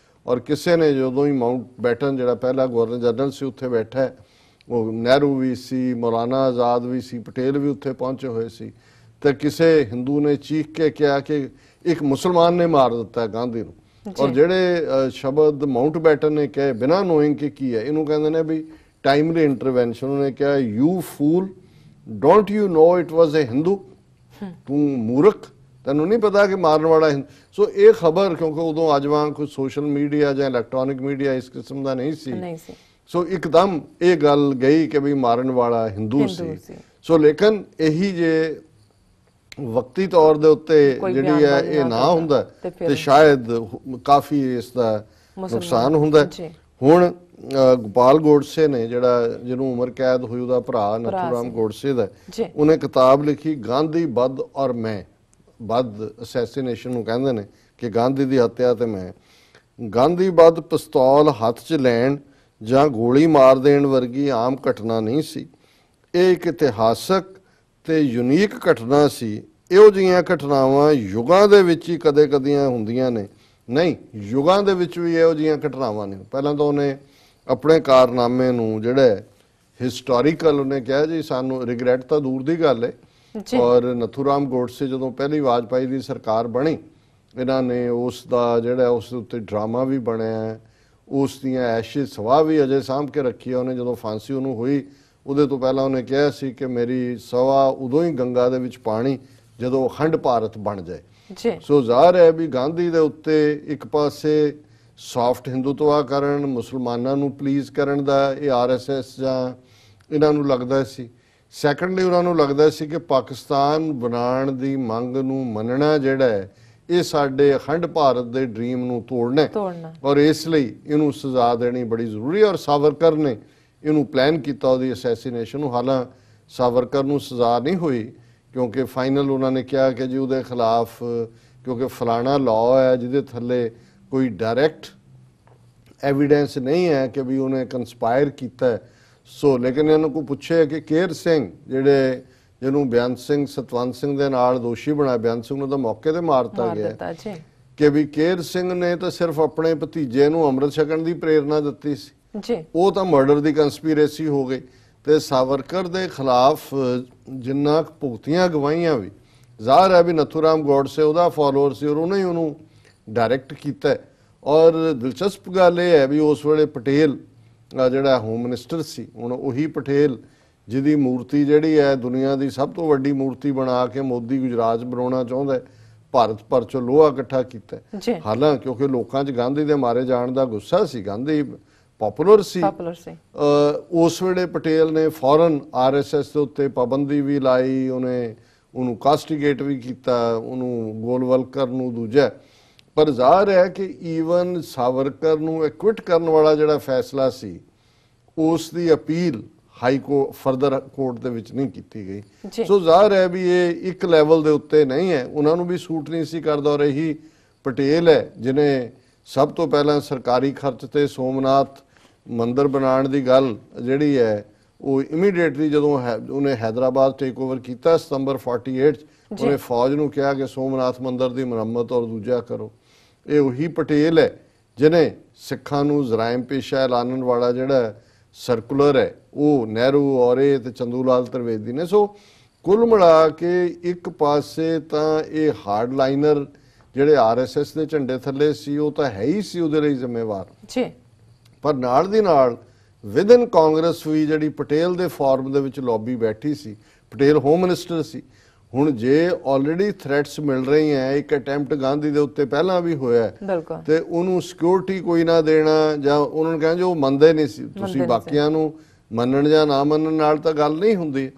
ਔਰ ਕਿਸੇ ਨੇ ਜਦੋਂ ਹੀ ਮਾਊਂਟ ਬੈਟਨ ਜਿਹੜਾ ਪਹਿਲਾ ਗਵਰਨਰ ਜਨਰਲ ਸੀ ਉੱਥੇ ਬੈਠਾ, ਉਹ ਨਹਿਰੂ ਵੀ ਸੀ, ਮੌਲਾਨਾ ਆਜ਼ਾਦ ਵੀ ਸੀ, ਪਟੇਲ ਵੀ ਉੱਥੇ ਪਹੁੰਚੇ ਹੋਏ ਸੀ, ਤੇ ਕਿਸੇ ਹਿੰਦੂ ਨੇ ਚੀਖ ਕੇ ਕਿਹਾ ਕਿ ਇੱਕ ਮੁਸਲਮਾਨ ਨੇ ਮਾਰ ਦਿੱਤਾ ਗਾਂਧੀ ਨੂੰ। ਔਰ ਜਿਹੜੇ ਸ਼ਬਦ ਮਾਊਂਟ ਬੈਟਨ ਨੇ ਕਹੇ ਬਿਨਾਂ ਨੋਇੰਗ ਕਿ ਕੀ ਹੈ, ਇਹਨੂੰ ਕਹਿੰਦੇ ਨੇ ਵੀ ਟਾਈਮਲੀ ਇੰਟਰਵੈਂਸ਼ਨ। ਉਹਨੇ ਕਿਹਾ you fool, don't you know it was a Hindu, ਤੂੰ ਮੂਰਖ, ਤੈਨੂੰ ਨਹੀਂ ਪਤਾ ਕਿ ਮਾਰਨ ਵਾਲਾ ਸੋ ਇਹ ਖਬਰ, ਕਿਉਂਕਿ ਉਦੋਂ ਅੱਜ ਵਾਂਗ ਕੋਈ ਸੋਸ਼ਲ ਮੀਡੀਆ ਜਾਂ ਇਲੈਕਟ੍ਰੋਨਿਕ ਮੀਡੀਆ ਇਸ ਕਿਸਮ ਦਾ ਨਹੀਂ ਸੀ, ਸੋ ਇੱਕਦਮ ਇਹ ਗੱਲ ਗਈ ਕਿ ਵੀ ਮਾਰਨ ਵਾਲਾ ਹਿੰਦੂ ਸੀ। ਸੋ ਲੇਕਿਨ ਇਹੀ ਜੇ ਵਕਤੀ ਤੌਰ ਦੇ ਉੱਤੇ ਜਿਹੜੀ ਹੈ ਇਹ ਨਾ ਹੁੰਦਾ ਤੇ ਸ਼ਾਇਦ ਕਾਫੀ ਇਸ ਦਾ ਨੁਕਸਾਨ ਹੁੰਦਾ। ਹੁਣ ਗੋਪਾਲ ਗੋਡਸੇ ਨੇ, ਜਿਹੜਾ ਜਿਹਨੂੰ ਉਮਰ ਕੈਦ ਹੋਈ, ਉਹਦਾ ਭਰਾ ਨਥੂਰਾਮ ਗੋਡਸੇ ਦਾ, ਉਹਨੇ ਕਿਤਾਬ ਲਿਖੀ ਗਾਂਧੀ ਬਦ ਔਰ ਮੈਂ, ਬਦ ਅਸੈਸੀਨੇਸ਼ਨ ਨੂੰ ਕਹਿੰਦੇ ਨੇ ਕਿ ਗਾਂਧੀ ਦੀ ਹੱਤਿਆ ਤੇ ਮੈਂ। ਗਾਂਧੀ ਬਦ ਪਿਸਤੌਲ ਹੱਥ 'ਚ ਲੈਣ ਜਾਂ ਗੋਲੀ ਮਾਰ ਦੇਣ ਵਰਗੀ ਆਮ ਘਟਨਾ ਨਹੀਂ ਸੀ, ਇਹ ਇੱਕ ਇਤਿਹਾਸਕ ਤੇ ਯੂਨੀਕ ਘਟਨਾ ਸੀ। ਇਹੋ ਜਿਹੀਆਂ ਘਟਨਾਵਾਂ ਯੁਗਾਂ ਦੇ ਵਿੱਚ ਹੀ ਕਦੇ-ਕਦੀਆਂ ਹੁੰਦੀਆਂ ਨੇ, ਨਹੀਂ ਯੁਗਾਂ ਦੇ ਵਿੱਚ ਵੀ ਇਹੋ ਜਿਹੀਆਂ ਘਟਨਾਵਾਂ ਨੇ। ਪਹਿਲਾਂ ਤਾਂ ਉਹਨੇ ਆਪਣੇ ਕਾਰਨਾਮੇ ਨੂੰ ਜਿਹੜਾ ਹਿਸਟੋਰੀਕਲ ਉਹਨੇ ਕਿਹਾ ਜੀ, ਸਾਨੂੰ ਰਿਗਰੈਟ ਤਾਂ ਦੂਰ ਦੀ ਗੱਲ ਹੈ। ਔਰ ਨਥੂਰਾਮ ਗੋਡਸੇ ਜਦੋਂ ਪਹਿਲੀ ਵਾਜਪਾਈ ਦੀ ਸਰਕਾਰ ਬਣੀ, ਇਹਨਾਂ ਨੇ ਉਸ ਦਾ ਜਿਹੜਾ ਉਸ ਉੱਤੇ ਡਰਾਮਾ ਵੀ ਬਣਿਆ, ਉਸ ਦੀਆਂ ਐਸ਼ਿਜ਼ ਸਵਾਹ ਵੀ ਅਜੇ ਸਾਂਭ ਕੇ ਰੱਖੀ। ਉਹਨੇ ਜਦੋਂ ਫਾਂਸੀ ਉਹਨੂੰ ਹੋਈ, ਉਹਦੇ ਤੋਂ ਪਹਿਲਾਂ ਉਹਨੇ ਕਿਹਾ ਸੀ ਕਿ ਮੇਰੀ ਸਵਾਹ ਉਦੋਂ ਹੀ ਗੰਗਾ ਦੇ ਵਿੱਚ ਪਾਣੀ ਜਦੋਂ ਅਖੰਡ ਭਾਰਤ ਬਣ ਜਾਏ। ਸੋ ਜ਼ਾਹਰ ਹੈ ਵੀ ਗਾਂਧੀ ਦੇ ਉੱਤੇ ਇੱਕ ਪਾਸੇ ਸੌਫਟ ਹਿੰਦੂਤਵਾਕਰਨ, ਮੁਸਲਮਾਨਾਂ ਨੂੰ ਪਲੀਜ਼ ਕਰਨ ਦਾ ਇਹ RSS ਜਾਂ ਇਹਨਾਂ ਨੂੰ ਲੱਗਦਾ ਸੀ। ਸੈਕੰਡਲੀ ਉਹਨਾਂ ਨੂੰ ਲੱਗਦਾ ਸੀ ਕਿ ਪਾਕਿਸਤਾਨ ਬਣਾਉਣ ਦੀ ਮੰਗ ਨੂੰ ਮੰਨਣਾ ਜਿਹੜਾ ਹੈ ਇਹ ਸਾਡੇ ਅਖੰਡ ਭਾਰਤ ਦੇ ਡ੍ਰੀਮ ਨੂੰ ਤੋੜਨਾ, ਔਰ ਇਸ ਲਈ ਇਹਨੂੰ ਸਜ਼ਾ ਦੇਣੀ ਬੜੀ ਜ਼ਰੂਰੀ ਹੈ। ਔਰ ਸਾਵਰਕਰ ਨੇ ਇਹਨੂੰ ਪਲਾਨ ਕੀਤਾ ਉਹਦੀ ਅਸੈਸੀਨੇਸ਼ਨ ਨੂੰ। ਹਾਲਾਂ ਸਾਵਰਕਰ ਨੂੰ ਸਜ਼ਾ ਨਹੀਂ ਹੋਈ, ਕਿਉਂਕਿ ਫਾਈਨਲ ਉਹਨਾਂ ਨੇ ਕਿਹਾ ਕਿ ਜੀ ਉਹਦੇ ਖਿਲਾਫ, ਕਿਉਂਕਿ ਫਲਾਣਾ ਲਾਅ ਹੈ ਜਿਹਦੇ ਥੱਲੇ ਕੋਈ ਡਾਇਰੈਕਟ ਐਵੀਡੈਂਸ ਨਹੀਂ ਹੈ ਕਿ ਵੀ ਉਹਨੇ ਕੰਸਪਾਇਰ ਕੀਤਾ। ਸੋ ਲੇਕਿਨ ਇਹਨਾਂ ਨੂੰ ਪੁੱਛਿਆ ਕਿ ਕੇਰ ਸਿੰਘ, ਜਿਹੜੇ ਜਿਹਨੂੰ ਬੇਅੰਤ ਸਿੰਘ ਸਤਵੰਤ ਸਿੰਘ ਦੇ ਨਾਲ ਦੋਸ਼ੀ ਬਣਾਇਆ, ਬੇਅੰਤ ਸਿੰਘ ਨੂੰ ਤਾਂ ਮੌਕੇ ਤੇ ਮਾਰਤਾ ਗਿਆ, ਕਿ ਵੀ ਕੇਰ ਸਿੰਘ ਨੇ ਤਾਂ ਸਿਰਫ ਆਪਣੇ ਭਤੀਜੇ ਨੂੰ ਅੰਮ੍ਰਿਤ ਛਕਣ ਦੀ ਪ੍ਰੇਰਨਾ ਦਿੱਤੀ ਸੀ, ਉਹ ਤਾਂ ਮਰਡਰ ਦੀ ਕੰਸਪੀਰੇਸੀ ਹੋ ਗਈ। ਤੇ ਸਾਵਰਕਰ ਦੇ ਖਿਲਾਫ ਜਿੰਨਾ ਭੁਗਤੀਆਂ ਗਵਾਹੀਆਂ ਵੀ, ਜ਼ਾਹਰ ਹੈ ਵੀ ਨਥੂਰਾਮ ਗੋਡਸੇ ਉਹਦਾ ਫਾਲੋਅਰ ਸੀ ਔਰ ਉਹਨੇ ਹੀ ਉਹਨੂੰ ਡਾਇਰੈਕਟ ਕੀਤਾ। ਔਰ ਦਿਲਚਸਪ ਗੱਲ ਇਹ ਹੈ ਵੀ ਉਸ ਵੇਲੇ ਪਟੇਲ ਜਿਹੜਾ ਹੋਮ ਮਿਨਿਸਟਰ ਸੀ, ਹੁਣ ਉਹੀ ਪਟੇਲ ਜਿਹਦੀ ਮੂਰਤੀ ਜਿਹੜੀ ਹੈ ਦੁਨੀਆ ਦੀ ਸਭ ਤੋਂ ਵੱਡੀ ਮੂਰਤੀ ਬਣਾ ਕੇ ਮੋਦੀ ਗੁਜਰਾਤ ਬਣਾਉਣਾ ਚਾਹੁੰਦਾ, ਭਾਰਤ ਭਰ ਚੋਂ ਲੋਹਾ ਇਕੱਠਾ ਕੀਤਾ। ਹਾਲਾਂ ਕਿਉਂਕਿ ਲੋਕਾਂ 'ਚ ਗਾਂਧੀ ਦੇ ਮਾਰੇ ਜਾਣ ਦਾ ਗੁੱਸਾ ਸੀ, ਗਾਂਧੀ ਪਪੂਲਰ ਸੀ, ਉਸ ਵੇਲੇ ਪਟੇਲ ਨੇ ਫੌਰਨ RSS ਦੇ ਉੱਤੇ ਪਾਬੰਦੀ ਵੀ ਲਾਈ, ਉਹਨੂੰ ਕਾਸਟੀਗੇਟ ਵੀ ਕੀਤਾ, ਉਹਨੂੰ ਗੋਲਵਲਕਰ ਨੂੰ ਦੂਜਾ। ਪਰ ਜ਼ਾਹਰ ਹੈ ਕਿ ਈਵਨ ਸਾਵਰਕਰ ਨੂੰ ਐਕਵਿਟ ਕਰਨ ਵਾਲਾ ਜਿਹੜਾ ਫੈਸਲਾ ਸੀ, ਉਸ ਦੀ appeal high court further court ਦੇ ਵਿੱਚ ਨਹੀਂ ਕੀਤੀ ਗਈ। ਸੋ ਜ਼ਾਹਰ ਹੈ ਵੀ ਇਹ ਇੱਕ ਲੈਵਲ ਦੇ ਉੱਤੇ ਨਹੀਂ ਹੈ, ਉਹਨਾਂ ਨੂੰ ਵੀ ਸੂਟ ਨਹੀਂ ਸੀ ਕਰਦਾ। ਔਰ ਇਹੀ ਪਟੇਲ ਹੈ ਜਿਹਨੇ ਸਭ ਤੋਂ ਪਹਿਲਾਂ ਸਰਕਾਰੀ ਖਰਚ ਤੇ ਸੋਮਨਾਥ ਮੰਦਿਰ ਬਣਾਉਣ ਦੀ ਗੱਲ ਜਿਹੜੀ ਹੈ ਉਹ ਇਮੀਡੀਏਟਲੀ ਜਦੋਂ ਉਹਨੇ ਹੈਦਰਾਬਾਦ ਟੇਕ ਓਵਰ ਕੀਤਾ ਸਤੰਬਰ 48 ਉਹਨੇ ਫੌਜ ਨੂੰ ਕਿਹਾ ਕਿ ਸੋਮਨਾਥ ਮੰਦਿਰ ਦੀ ਮੁਰੰਮਤ ਔਰ ਦੂਜਾ ਕਰੋ। ਇਹ ਉਹੀ ਪਟੇਲ ਹੈ ਜਿਹਨੇ ਸਿੱਖਾਂ ਨੂੰ ਜਰਾਇਮ ਪੇਸ਼ਾ ਐਲਾਨਣ ਵਾਲਾ ਜਿਹੜਾ ਸਰਕੂਲਰ ਹੈ ਉਹ ਨਹਿਰੂ ਔਰੇ ਤੇ ਚੰਦੂ ਲਾਲ ਤ੍ਰਿਵੇਦੀ ਨੇ। ਸੋ ਕੁੱਲ ਮਿਲਾ ਕੇ ਇੱਕ ਪਾਸੇ ਤਾਂ ਇਹ ਹਾਰਡ ਲਾਈਨਰ ਜਿਹੜੇ RSS ਦੇ ਝੰਡੇ ਥੱਲੇ ਸੀ ਉਹ ਤਾਂ ਹੈ ਹੀ ਸੀ ਉਹਦੇ ਲਈ ਜ਼ਿੰਮੇਵਾਰ ਜੀ, ਪਰ ਨਾਲ ਦੀ ਨਾਲ ਵਿਦਨ ਕਾਂਗਰਸ ਵੀ ਜਿਹੜੀ ਪਟੇਲ ਦੇ ਫਾਰਮ ਦੇ ਵਿੱਚ ਲੌਬੀ ਬੈਠੀ ਸੀ, ਪਟੇਲ ਹੋਮ ਮਿਨਿਸਟਰ ਸੀ। ਹੁਣ ਜੇ ਆਲਰੇਡੀ ਥ੍ਰੈਟਸ ਮਿਲ ਰਹੀਆਂ, ਇੱਕ ਅਟੈਂਪਟ ਗਾਂਧੀ ਦੇ ਉੱਤੇ ਪਹਿਲਾਂ ਵੀ ਹੋਇਆ ਤੇ ਉਹਨੂੰ ਸਿਕਿਉਰਿਟੀ ਕੋਈ ਨਾ ਦੇਣਾ ਜਾਂ ਉਹਨਾਂ ਨੂੰ ਕਹਿੰਦੇ ਜੋ ਮੰਨਦੇ ਨਹੀਂ ਸੀ, ਤੁਸੀਂ ਬਾਕੀਆਂ ਨੂੰ ਮੰਨਣ ਜਾਂ ਨਾ ਮੰਨਣ ਨਾਲ ਤਾਂ ਗੱਲ ਨਹੀਂ ਹੁੰਦੀ।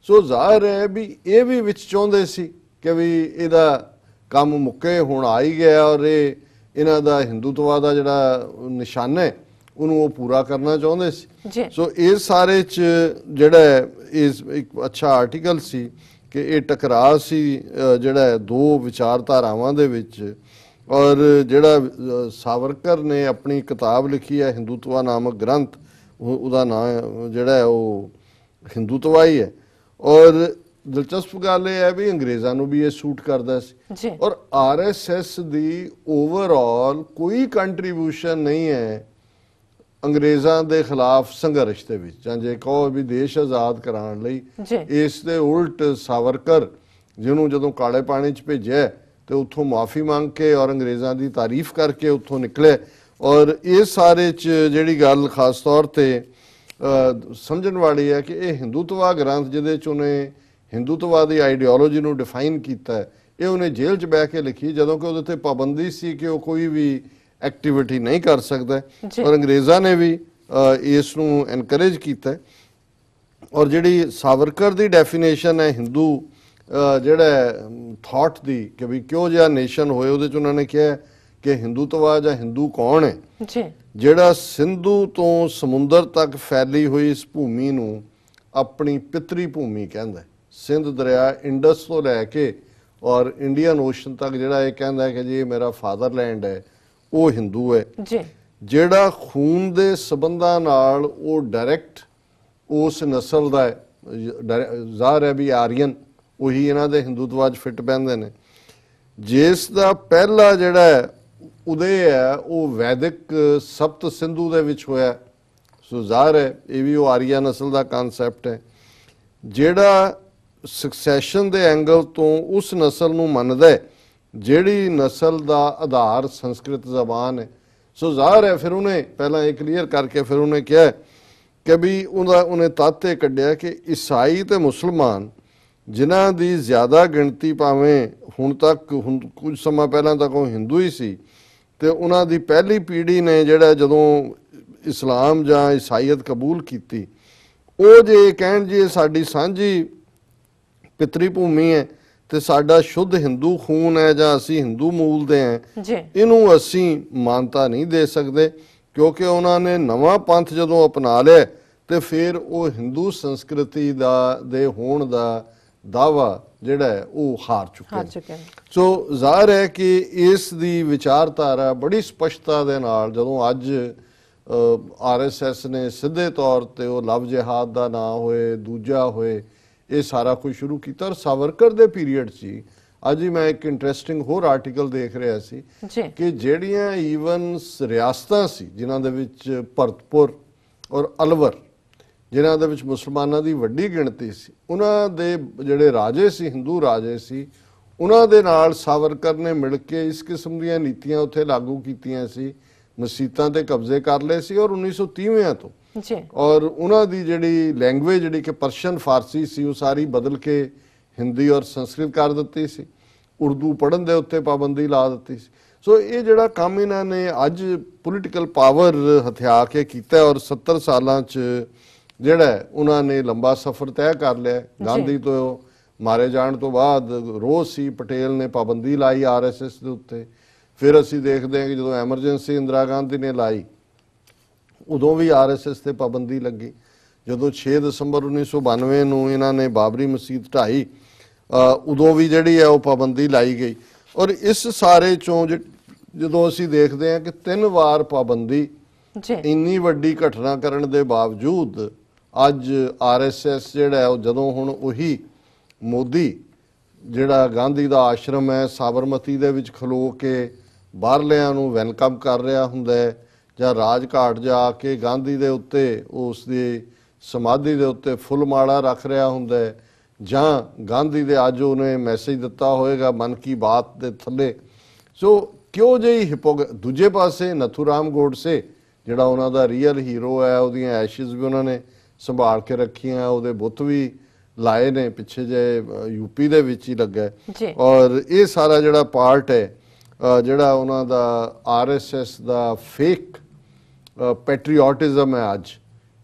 ਸੋ ਜ਼ਾਹਿਰ ਹੈ ਵੀ ਇਹ ਵੀ ਵਿੱਚ ਚਾਹੁੰਦੇ ਸੀ ਕਿ ਵੀ ਇਹਦਾ ਕੰਮ ਮੁੱਕੇ, ਹੁਣ ਆ ਹੀ ਗਿਆ ਔਰ ਇਹ ਇਹਨਾਂ ਦਾ ਹਿੰਦੂਤਵਾ ਦਾ ਜਿਹੜਾ ਨਿਸ਼ਾਨਾ ਹੈ ਉਹਨੂੰ ਉਹ ਪੂਰਾ ਕਰਨਾ ਚਾਹੁੰਦੇ ਸੀ। ਸੋ ਇਸ ਸਾਰੇ 'ਚ ਜਿਹੜਾ ਇੱਕ ਅੱਛਾ ਆਰਟੀਕਲ ਸੀ ਕਿ ਇਹ ਟਕਰਾਅ ਸੀ ਜਿਹੜਾ ਦੋ ਵਿਚਾਰਧਾਰਾਵਾਂ ਦੇ ਵਿੱਚ। ਔਰ ਜਿਹੜਾ ਸਾਵਰਕਰ ਨੇ ਆਪਣੀ ਕਿਤਾਬ ਲਿਖੀ ਹੈ ਹਿੰਦੂਤਵਾ ਨਾਮਕ ਗ੍ਰੰਥ, ਉਹਦਾ ਨਾਂ ਜਿਹੜਾ ਹੈ ਉਹ ਹਿੰਦੂਤਵਾ ਹੀ ਹੈ। ਔਰ ਦਿਲਚਸਪ ਗੱਲ ਇਹ ਹੈ ਵੀ ਅੰਗਰੇਜ਼ਾਂ ਨੂੰ ਵੀ ਇਹ ਸੂਟ ਕਰਦਾ ਸੀ। ਔਰ RSS ਦੀ ਓਵਰਆਲ ਕੋਈ ਕੰਟਰੀਬਿਊਸ਼ਨ ਨਹੀਂ ਹੈ ਅੰਗਰੇਜ਼ਾਂ ਦੇ ਖਿਲਾਫ ਸੰਘਰਸ਼ ਦੇ ਵਿੱਚ, ਜਾਂ ਜੇ ਕਹੋ ਵੀ ਦੇਸ਼ ਆਜ਼ਾਦ ਕਰਾਉਣ ਲਈ। ਇਸ ਦੇ ਉਲਟ ਸਾਵਰਕਰ ਜਿਹਨੂੰ ਜਦੋਂ ਕਾਲੇ ਪਾਣੀ 'ਚ ਭੇਜਿਆ ਤੇ ਉੱਥੋਂ ਮਾਫੀ ਮੰਗ ਕੇ ਔਰ ਅੰਗਰੇਜ਼ਾਂ ਦੀ ਤਾਰੀਫ ਕਰਕੇ ਉੱਥੋਂ ਨਿਕਲੇ। ਔਰ ਇਹ ਸਾਰੇ 'ਚ ਜਿਹੜੀ ਗੱਲ ਖਾਸ ਤੌਰ ਤੇ ਸਮਝਣ ਵਾਲੀ ਹੈ ਕਿ ਇਹ ਹਿੰਦੂਤਵਾ ਗ੍ਰੰਥ ਜਿਹਦੇ 'ਚ ਉਹਨੇ ਹਿੰਦੂਤਵਾ ਦੀ ਆਈਡੀਓਲੋਜੀ ਨੂੰ ਡਿਫਾਈਨ ਕੀਤਾ ਹੈ, ਇਹ ਉਹਨੇ ਜੇਲ੍ਹ 'ਚ ਬਹਿ ਕੇ ਲਿਖੀ, ਜਦੋਂ ਕਿ ਉਹਦੇ ਤੇ ਪਾਬੰਦੀ ਸੀ ਕਿ ਉਹ ਕੋਈ ਵੀ ਐਕਟੀਵਿਟੀ ਨਹੀਂ ਕਰ ਸਕਦਾ। ਔਰ ਅੰਗਰੇਜ਼ਾਂ ਨੇ ਵੀ ਇਸ ਨੂੰ ਐਨਕਰੇਜ ਕੀਤਾ। ਔਰ ਜਿਹੜੀ ਸਾਵਰਕਰ ਦੀ ਡੈਫੀਨੇਸ਼ਨ ਹੈ ਹਿੰਦੂ ਜਿਹੜਾ ਥਾਟ ਦੀ ਕਿ ਵੀ ਕਿਉਂ ਜਿਹਾ ਨੇਸ਼ਨ ਹੋਏ, ਉਹਦੇ 'ਚ ਉਹਨਾਂ ਨੇ ਕਿਹਾ ਕਿ ਹਿੰਦੂਤਵਾ ਜਾਂ ਹਿੰਦੂ ਕੌਣ ਹੈ, ਜਿਹੜਾ ਸਿੰਧੂ ਤੋਂ ਸਮੁੰਦਰ ਤੱਕ ਫੈਲੀ ਹੋਈ ਇਸ ਭੂਮੀ ਨੂੰ ਆਪਣੀ ਪਿਤਰੀ ਭੂਮੀ ਕਹਿੰਦਾ। ਸਿੰਧ ਦਰਿਆ ਇੰਡਸ ਤੋਂ ਲੈ ਕੇ ਔਰ ਇੰਡੀਅਨ ਓਸ਼ਨ ਤੱਕ ਜਿਹੜਾ ਇਹ ਕਹਿੰਦਾ ਕਿ ਜੀ ਇਹ ਮੇਰਾ ਫਾਦਰਲੈਂਡ ਹੈ, ਉਹ ਹਿੰਦੂ ਹੈ। ਜਿਹੜਾ ਖੂਨ ਦੇ ਸਬੰਧਾਂ ਨਾਲ ਉਹ ਡਾਇਰੈਕਟ ਉਸ ਨਸਲ ਦਾ ਹੈ, ਜ਼ਾਹਰ ਹੈ ਵੀ ਆਰੀਅਨ ਉਹੀ ਇਹਨਾਂ ਦੇ ਹਿੰਦੂਤਵਾ 'ਚ ਫਿੱਟ ਬਹਿੰਦੇ ਨੇ। ਜਿਸ ਦਾ ਪਹਿਲਾ ਜਿਹੜਾ ਉਦੇ ਹੈ ਉਹ ਵੈਦਿਕ ਸਪਤ ਸਿੰਧੂ ਦੇ ਵਿੱਚ ਹੋਇਆ, ਸੋ ਜ਼ਾਹਰ ਹੈ ਇਹ ਵੀ ਉਹ ਆਰੀਆ ਨਸਲ ਦਾ ਕਨਸੈਪਟ ਹੈ। ਜਿਹੜਾ ਸਕਸੈਸ਼ਨ ਦੇ ਐਂਗਲ ਤੋਂ ਉਸ ਨਸਲ ਨੂੰ ਮੰਨਦਾ ਹੈ ਜਿਹੜੀ ਨਸਲ ਦਾ ਆਧਾਰ ਸੰਸਕ੍ਰਿਤ ਜ਼ਬਾਨ ਹੈ, ਸੋ ਜ਼ਾਹਰ ਹੈ ਫਿਰ ਉਹਨੇ ਪਹਿਲਾਂ ਇਹ ਕਲੀਅਰ ਕਰਕੇ ਫਿਰ ਉਹਨੇ ਕਿਹਾ ਕਿ ਵੀ ਉਹਨੇ ਤੱਥ ਇਹ ਕੱਢਿਆ ਕਿ ਈਸਾਈ ਤੇ ਮੁਸਲਮਾਨ ਜਿਨ੍ਹਾਂ ਦੀ ਜ਼ਿਆਦਾ ਗਿਣਤੀ ਭਾਵੇਂ ਹੁਣ ਕੁਝ ਸਮਾਂ ਪਹਿਲਾਂ ਤੱਕ ਉਹ ਹਿੰਦੂ ਹੀ ਸੀ, ਤੇ ਉਹਨਾਂ ਦੀ ਪਹਿਲੀ ਪੀੜ੍ਹੀ ਨੇ ਜਿਹੜਾ ਜਦੋਂ ਇਸਲਾਮ ਜਾਂ ਈਸਾਈਅਤ ਕਬੂਲ ਕੀਤੀ, ਉਹ ਜੇ ਕਹਿਣ ਜੀ ਸਾਡੀ ਸਾਂਝੀ ਪਿਤਰੀ ਭੂਮੀ ਹੈ ਤੇ ਸਾਡਾ ਸ਼ੁੱਧ ਹਿੰਦੂ ਖੂਨ ਹੈ ਜਾਂ ਅਸੀਂ ਹਿੰਦੂ ਮੂਲ ਦੇ ਹਾਂ, ਇਹਨੂੰ ਅਸੀਂ ਮਾਨਤਾ ਨਹੀਂ ਦੇ ਸਕਦੇ, ਕਿਉਂਕਿ ਉਹਨਾਂ ਨੇ ਨਵਾਂ ਪੰਥ ਜਦੋਂ ਅਪਣਾ ਲਿਆ ਤੇ ਫਿਰ ਉਹ ਹਿੰਦੂ ਸੰਸਕ੍ਰਿਤੀ ਦੇ ਹੋਣ ਦਾ ਦਾਵਾ ਜਿਹੜਾ ਹੈ ਉਹ ਹਾਰ ਚੁੱਕੇ। ਸੋ ਜ਼ਾਹਰ ਹੈ ਕਿ ਇਸ ਦੀ ਵਿਚਾਰਧਾਰਾ ਬੜੀ ਸਪਸ਼ਟਤਾ ਦੇ ਨਾਲ ਜਦੋਂ ਅੱਜ RSS ਨੇ ਸਿੱਧੇ ਤੌਰ ਤੇ ਉਹ ਲਵ ਜਿਹਾਦ ਦਾ ਨਾਂ ਹੋਏ, ਦੂਜਾ ਹੋਏ, ਇਹ ਸਾਰਾ ਕੁਝ ਸ਼ੁਰੂ ਕੀਤਾ। ਔਰ ਸਾਵਰਕਰ ਦੇ ਪੀਰੀਅਡ 'ਚ ਹੀ ਅੱਜ ਹੀ ਮੈਂ ਇੱਕ ਇੰਟਰਸਟਿੰਗ ਹੋਰ ਆਰਟੀਕਲ ਦੇਖ ਰਿਹਾ ਸੀ ਕਿ ਜਿਹੜੀਆਂ ਈਵਨ ਰਿਆਸਤਾਂ ਸੀ ਜਿਨ੍ਹਾਂ ਦੇ ਵਿੱਚ ਭਰਤਪੁਰ ਔਰ ਅਲਵਰ, ਜਿਨ੍ਹਾਂ ਦੇ ਵਿੱਚ ਮੁਸਲਮਾਨਾਂ ਦੀ ਵੱਡੀ ਗਿਣਤੀ ਸੀ, ਉਹਨਾਂ ਦੇ ਜਿਹੜੇ ਰਾਜੇ ਸੀ, ਹਿੰਦੂ ਰਾਜੇ ਸੀ, ਉਹਨਾਂ ਦੇ ਨਾਲ ਸਾਵਰਕਰ ਨੇ ਮਿਲ ਕੇ ਇਸ ਕਿਸਮ ਦੀਆਂ ਨੀਤੀਆਂ ਉੱਥੇ ਲਾਗੂ ਕੀਤੀਆਂ ਸੀ, ਮਸੀਤਾਂ ਤੇ ਕਬਜ਼ੇ ਕਰ ਲਏ ਸੀ। ਔਰ 1930 ਤੋਂ ਔਰ ਉਹਨਾਂ ਦੀ ਜਿਹੜੀ ਲੈਂਗੁਏਜ ਜਿਹੜੀ ਕਿ ਪਰਸ਼ੀਅਨ ਫਾਰਸੀ ਸੀ ਉਹ ਸਾਰੀ ਬਦਲ ਕੇ ਹਿੰਦੀ ਔਰ ਸੰਸਕ੍ਰਿਤ ਕਰ ਦਿੱਤੀ ਸੀ, ਉਰਦੂ ਪੜ੍ਹਨ ਦੇ ਉੱਤੇ ਪਾਬੰਦੀ ਲਾ ਦਿੱਤੀ ਸੀ। ਸੋ ਇਹ ਜਿਹੜਾ ਕੰਮ ਇਹਨਾਂ ਨੇ ਅੱਜ ਪੋਲੀਟੀਕਲ ਪਾਵਰ ਹਥਿਆ ਕੇ ਕੀਤਾ ਔਰ 70 ਸਾਲਾਂ 'ਚ ਜਿਹੜਾ ਉਹਨਾਂ ਨੇ ਲੰਬਾ ਸਫ਼ਰ ਤੈਅ ਕਰ ਲਿਆ। ਗਾਂਧੀ ਤੋਂ ਮਾਰੇ ਜਾਣ ਤੋਂ ਬਾਅਦ ਰੋਜ਼ ਸੀ ਪਟੇਲ ਨੇ ਪਾਬੰਦੀ ਲਾਈ RSS ਦੇ ਉੱਤੇ। ਫਿਰ ਅਸੀਂ ਦੇਖਦੇ ਹਾਂ ਕਿ ਜਦੋਂ ਐਮਰਜੈਂਸੀ ਇੰਦਰਾ ਗਾਂਧੀ ਨੇ ਲਾਈ ਉਦੋਂ ਵੀ RSS ਤੇ ਪਾਬੰਦੀ ਲੱਗੀ। ਜਦੋਂ 6 ਦਸੰਬਰ 1992 ਨੂੰ ਇਹਨਾਂ ਨੇ ਬਾਬਰੀ ਮਸਜਿਦ ਢਾਈ, ਉਦੋਂ ਵੀ ਜਿਹੜੀ ਹੈ ਉਹ ਪਾਬੰਦੀ ਲਾਈ ਗਈ। ਔਰ ਇਸ ਸਾਰੇ ਚੋਂ ਜਦੋਂ ਅਸੀਂ ਦੇਖਦੇ ਹਾਂ ਕਿ 3 ਵਾਰ ਪਾਬੰਦੀ, ਇੰਨੀ ਵੱਡੀ ਘਟਨਾ ਕਰਨ ਦੇ ਬਾਵਜੂਦ ਅੱਜ RSS ਜਿਹੜਾ ਉਹ ਜਦੋਂ ਹੁਣ ਉਹੀ ਮੋਦੀ ਜਿਹੜਾ ਗਾਂਧੀ ਦਾ ਆਸ਼ਰਮ ਹੈ ਸਾਬਰਮਤੀ ਦੇ ਵਿੱਚ ਖਲੋ ਕੇ ਬਾਹਰਲਿਆਂ ਨੂੰ ਵੈਲਕਮ ਕਰ ਰਿਹਾ ਹੁੰਦਾ ਹੈ, ਜਾਂ ਰਾਜਘਾਟ ਜਾ ਕੇ ਗਾਂਧੀ ਦੇ ਉੱਤੇ ਉਸ ਦੀ ਸਮਾਧੀ ਦੇ ਉੱਤੇ ਫੁੱਲ ਮਾਲਾ ਰੱਖ ਰਿਹਾ ਹੁੰਦਾ ਹੈ, ਜਾਂ ਗਾਂਧੀ ਦੇ ਅੱਜ ਉਹਨੇ ਮੈਸੇਜ ਦਿੱਤਾ ਹੋਏਗਾ ਮਨ ਕੀ ਬਾਤ ਦੇ ਥੱਲੇ। ਸੋ ਕਿਉਂ ਜਿਹੀ ਦੂਜੇ ਪਾਸੇ ਨਥੂਰਾਮ ਗੋਡਸੇ ਜਿਹੜਾ ਉਹਨਾਂ ਦਾ ਰੀਅਲ ਹੀਰੋ ਹੈ, ਉਹਦੀਆਂ ਐਸ਼ਿਜ਼ ਵੀ ਉਹਨਾਂ ਨੇ ਸੰਭਾਲ ਕੇ ਰੱਖੀਆਂ, ਉਹਦੇ ਬੁੱਤ ਵੀ ਲਾਏ ਨੇ, ਪਿੱਛੇ ਜੇ UP ਦੇ ਵਿੱਚ ਹੀ ਲੱਗਾ। ਔਰ ਇਹ ਸਾਰਾ ਜਿਹੜਾ ਪਾਰਟ ਹੈ ਜਿਹੜਾ ਉਹਨਾਂ ਦਾ RSS ਦਾ ਫੇਕ ਪੈਟਰੀਓਟਿਜ਼ਮ ਹੈ ਅੱਜ,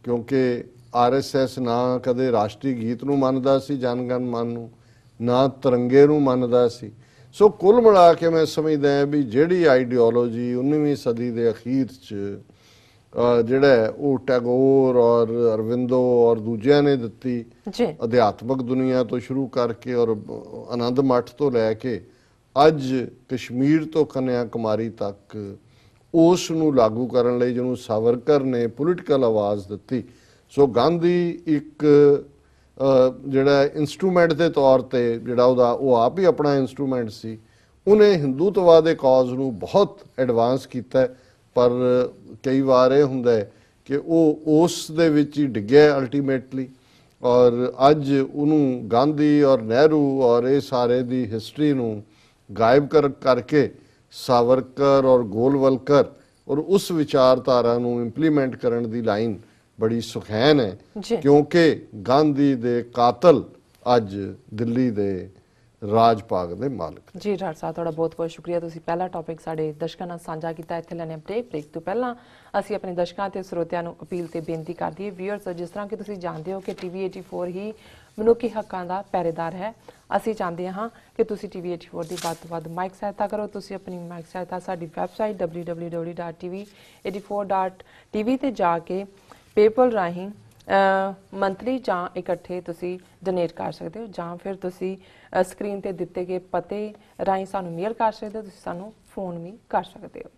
ਕਿਉਂਕਿ RSS ਨਾ ਕਦੇ ਰਾਸ਼ਟਰੀ ਗੀਤ ਨੂੰ ਮੰਨਦਾ ਸੀ ਜਨ ਗਣ ਮਨ ਨੂੰ, ਨਾ ਤਿਰੰਗੇ ਨੂੰ ਮੰਨਦਾ ਸੀ। ਸੋ ਕੁੱਲ ਮਿਲਾ ਕੇ ਮੈਂ ਸਮਝਦਾ ਹਾਂ ਵੀ ਜਿਹੜੀ ਆਈਡੀਓਲੋਜੀ 19ਵੀਂ ਸਦੀ ਦੇ ਅਖੀਰ 'ਚ ਜਿਹੜਾ ਉਹ ਟੈਗੋਰ ਔਰ ਅਰਵਿੰਦੋ ਔਰ ਦੂਜਿਆਂ ਨੇ ਦਿੱਤੀ, ਅਧਿਆਤਮਕ ਦੁਨੀਆ ਤੋਂ ਸ਼ੁਰੂ ਕਰਕੇ ਔਰ ਆਨੰਦ ਮੱਠ ਤੋਂ ਲੈ ਕੇ ਅੱਜ ਕਸ਼ਮੀਰ ਤੋਂ ਕੰਨਿਆ ਕੁਮਾਰੀ ਤੱਕ ਉਸ ਨੂੰ ਲਾਗੂ ਕਰਨ ਲਈ ਜਿਹਨੂੰ ਸਾਵਰਕਰ ਨੇ ਪੋਲੀਟੀਕਲ ਆਵਾਜ਼ ਦਿੱਤੀ। ਸੋ ਗਾਂਧੀ ਇੱਕ ਜਿਹੜਾ ਇੰਸਟਰੂਮੈਂਟ ਦੇ ਤੌਰ ਤੇ ਜਿਹੜਾ ਉਹ ਆਪ ਹੀ ਆਪਣਾ ਇੰਸਟਰੂਮੈਂਟ ਸੀ, ਉਹਨੇ ਹਿੰਦੂਤਵਾ ਦੇ ਕਾਜ਼ ਨੂੰ ਬਹੁਤ ਐਡਵਾਂਸ ਕੀਤਾ। ਪਰ ਕਈ ਵਾਰ ਇਹ ਹੁੰਦਾ ਹੈ ਕਿ ਉਹ ਉਸ ਦੇ ਵਿੱਚ ਹੀ ਡਿੱਗਿਆ ਅਲਟੀਮੇਟਲੀ। ਔਰ ਅੱਜ ਉਹਨੂੰ ਗਾਂਧੀ ਔਰ ਨਹਿਰੂ ਔਰ ਇਹ ਸਾਰੇ ਦੀ ਹਿਸਟਰੀ ਨੂੰ गायब करके सावरकर और गोलवलकर और उस विचारधारा ਨੂੰ ਇੰਪਲੀਮੈਂਟ ਕਰਨ ਦੀ ਲਾਈਨ ਬੜੀ ਸੁਖੈਨ ਹੈ ਜੀ। ਕਿਉਂਕਿ ਗਾਂਧੀ ਦੇ ਕਾਤਲ ਅੱਜ ਦਿੱਲੀ ਦੇ ਰਾਜ ਭਾਗ ਦੇ ਮਾਲਕ। ਜੀ ਡਾਕਟਰ ਸਾਹਿਬ ਤੁਹਾਡਾ ਬਹੁਤ ਬਹੁਤ ਸ਼ੁਕਰੀਆ, ਤੁਸੀਂ ਪਹਿਲਾ ਟੌਪਿਕ ਸਾਡੇ ਦਰਸ਼ਕਾਂ ਨਾਲ ਸਾਂਝਾ ਕੀਤਾ। ਇੱਥੇ ਲੈਣੇ ਬ੍ਰੇਕ ਤੋਂ ਪਹਿਲਾਂ ਅਸੀਂ ਆਪਣੇ ਦਰਸ਼ਕਾਂ ਤੇ ਸਰੋਤਿਆਂ ਨੂੰ ਅਪੀਲ ਤੇ ਬੇਨਤੀ ਕਰਦੀ ਹੈ ਵੀਅਰਸ, ਜਿਸ ਤਰ੍ਹਾਂ ਕਿ ਤੁਸੀਂ ਜਾਣਦੇ ਹੋ ਕਿ ਟੀਵੀ 84 ਹੀ ਮਨੁੱਖੀ ਹੱਕਾਂ ਦਾ ਪਹਿਰੇਦਾਰ ਹੈ। ਅਸੀਂ ਚਾਹੁੰਦੇ ਹਾਂ ਕਿ ਤੁਸੀਂ ਟੀਵੀ 84 ਦੀ ਵੱਧ ਤੋਂ ਵੱਧ ਮਾਈਕ ਸਹਾਇਤਾ ਕਰੋ। ਤੁਸੀਂ ਆਪਣੀ ਮਾਈਕ ਸਹਾਇਤਾ ਸਾਡੀ ਵੈਬਸਾਈਟ www.tv.tv ਤੇ ਜਾ ਕੇ ਪੇਪਲ ਰਾਹੀਂ ਮੰਥਲੀ ਜਾਂ ਇਕੱਠੇ ਤੁਸੀਂ ਡੋਨੇਟ ਕਰ ਸਕਦੇ ਹੋ, ਜਾਂ ਫਿਰ ਤੁਸੀਂ ਸਕਰੀਨ ਤੇ ਦਿੱਤੇ ਗਏ ਪਤੇ ਰਾਹੀਂ ਸਾਨੂੰ ਮੇਲ ਕਰ ਸਕਦੇ ਹੋ, ਤੁਸੀਂ ਸਾਨੂੰ ਫੋਨ ਵੀ ਕਰ ਸਕਦੇ ਹੋ।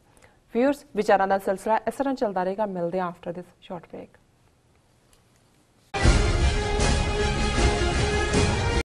ਵਿਊਅਰਸ, ਵਿਚਾਰਾਂ ਦਾ ਸਿਲਸਿਲਾ ਇਸ ਤਰ੍ਹਾਂ ਚੱਲਦਾ ਰਹੇਗਾ। ਮਿਲਦੇ ਹਾਂ ਆਫਟਰ ਦਿਸ ਸ਼ਾਰਟ ਬ੍ਰੇਕ।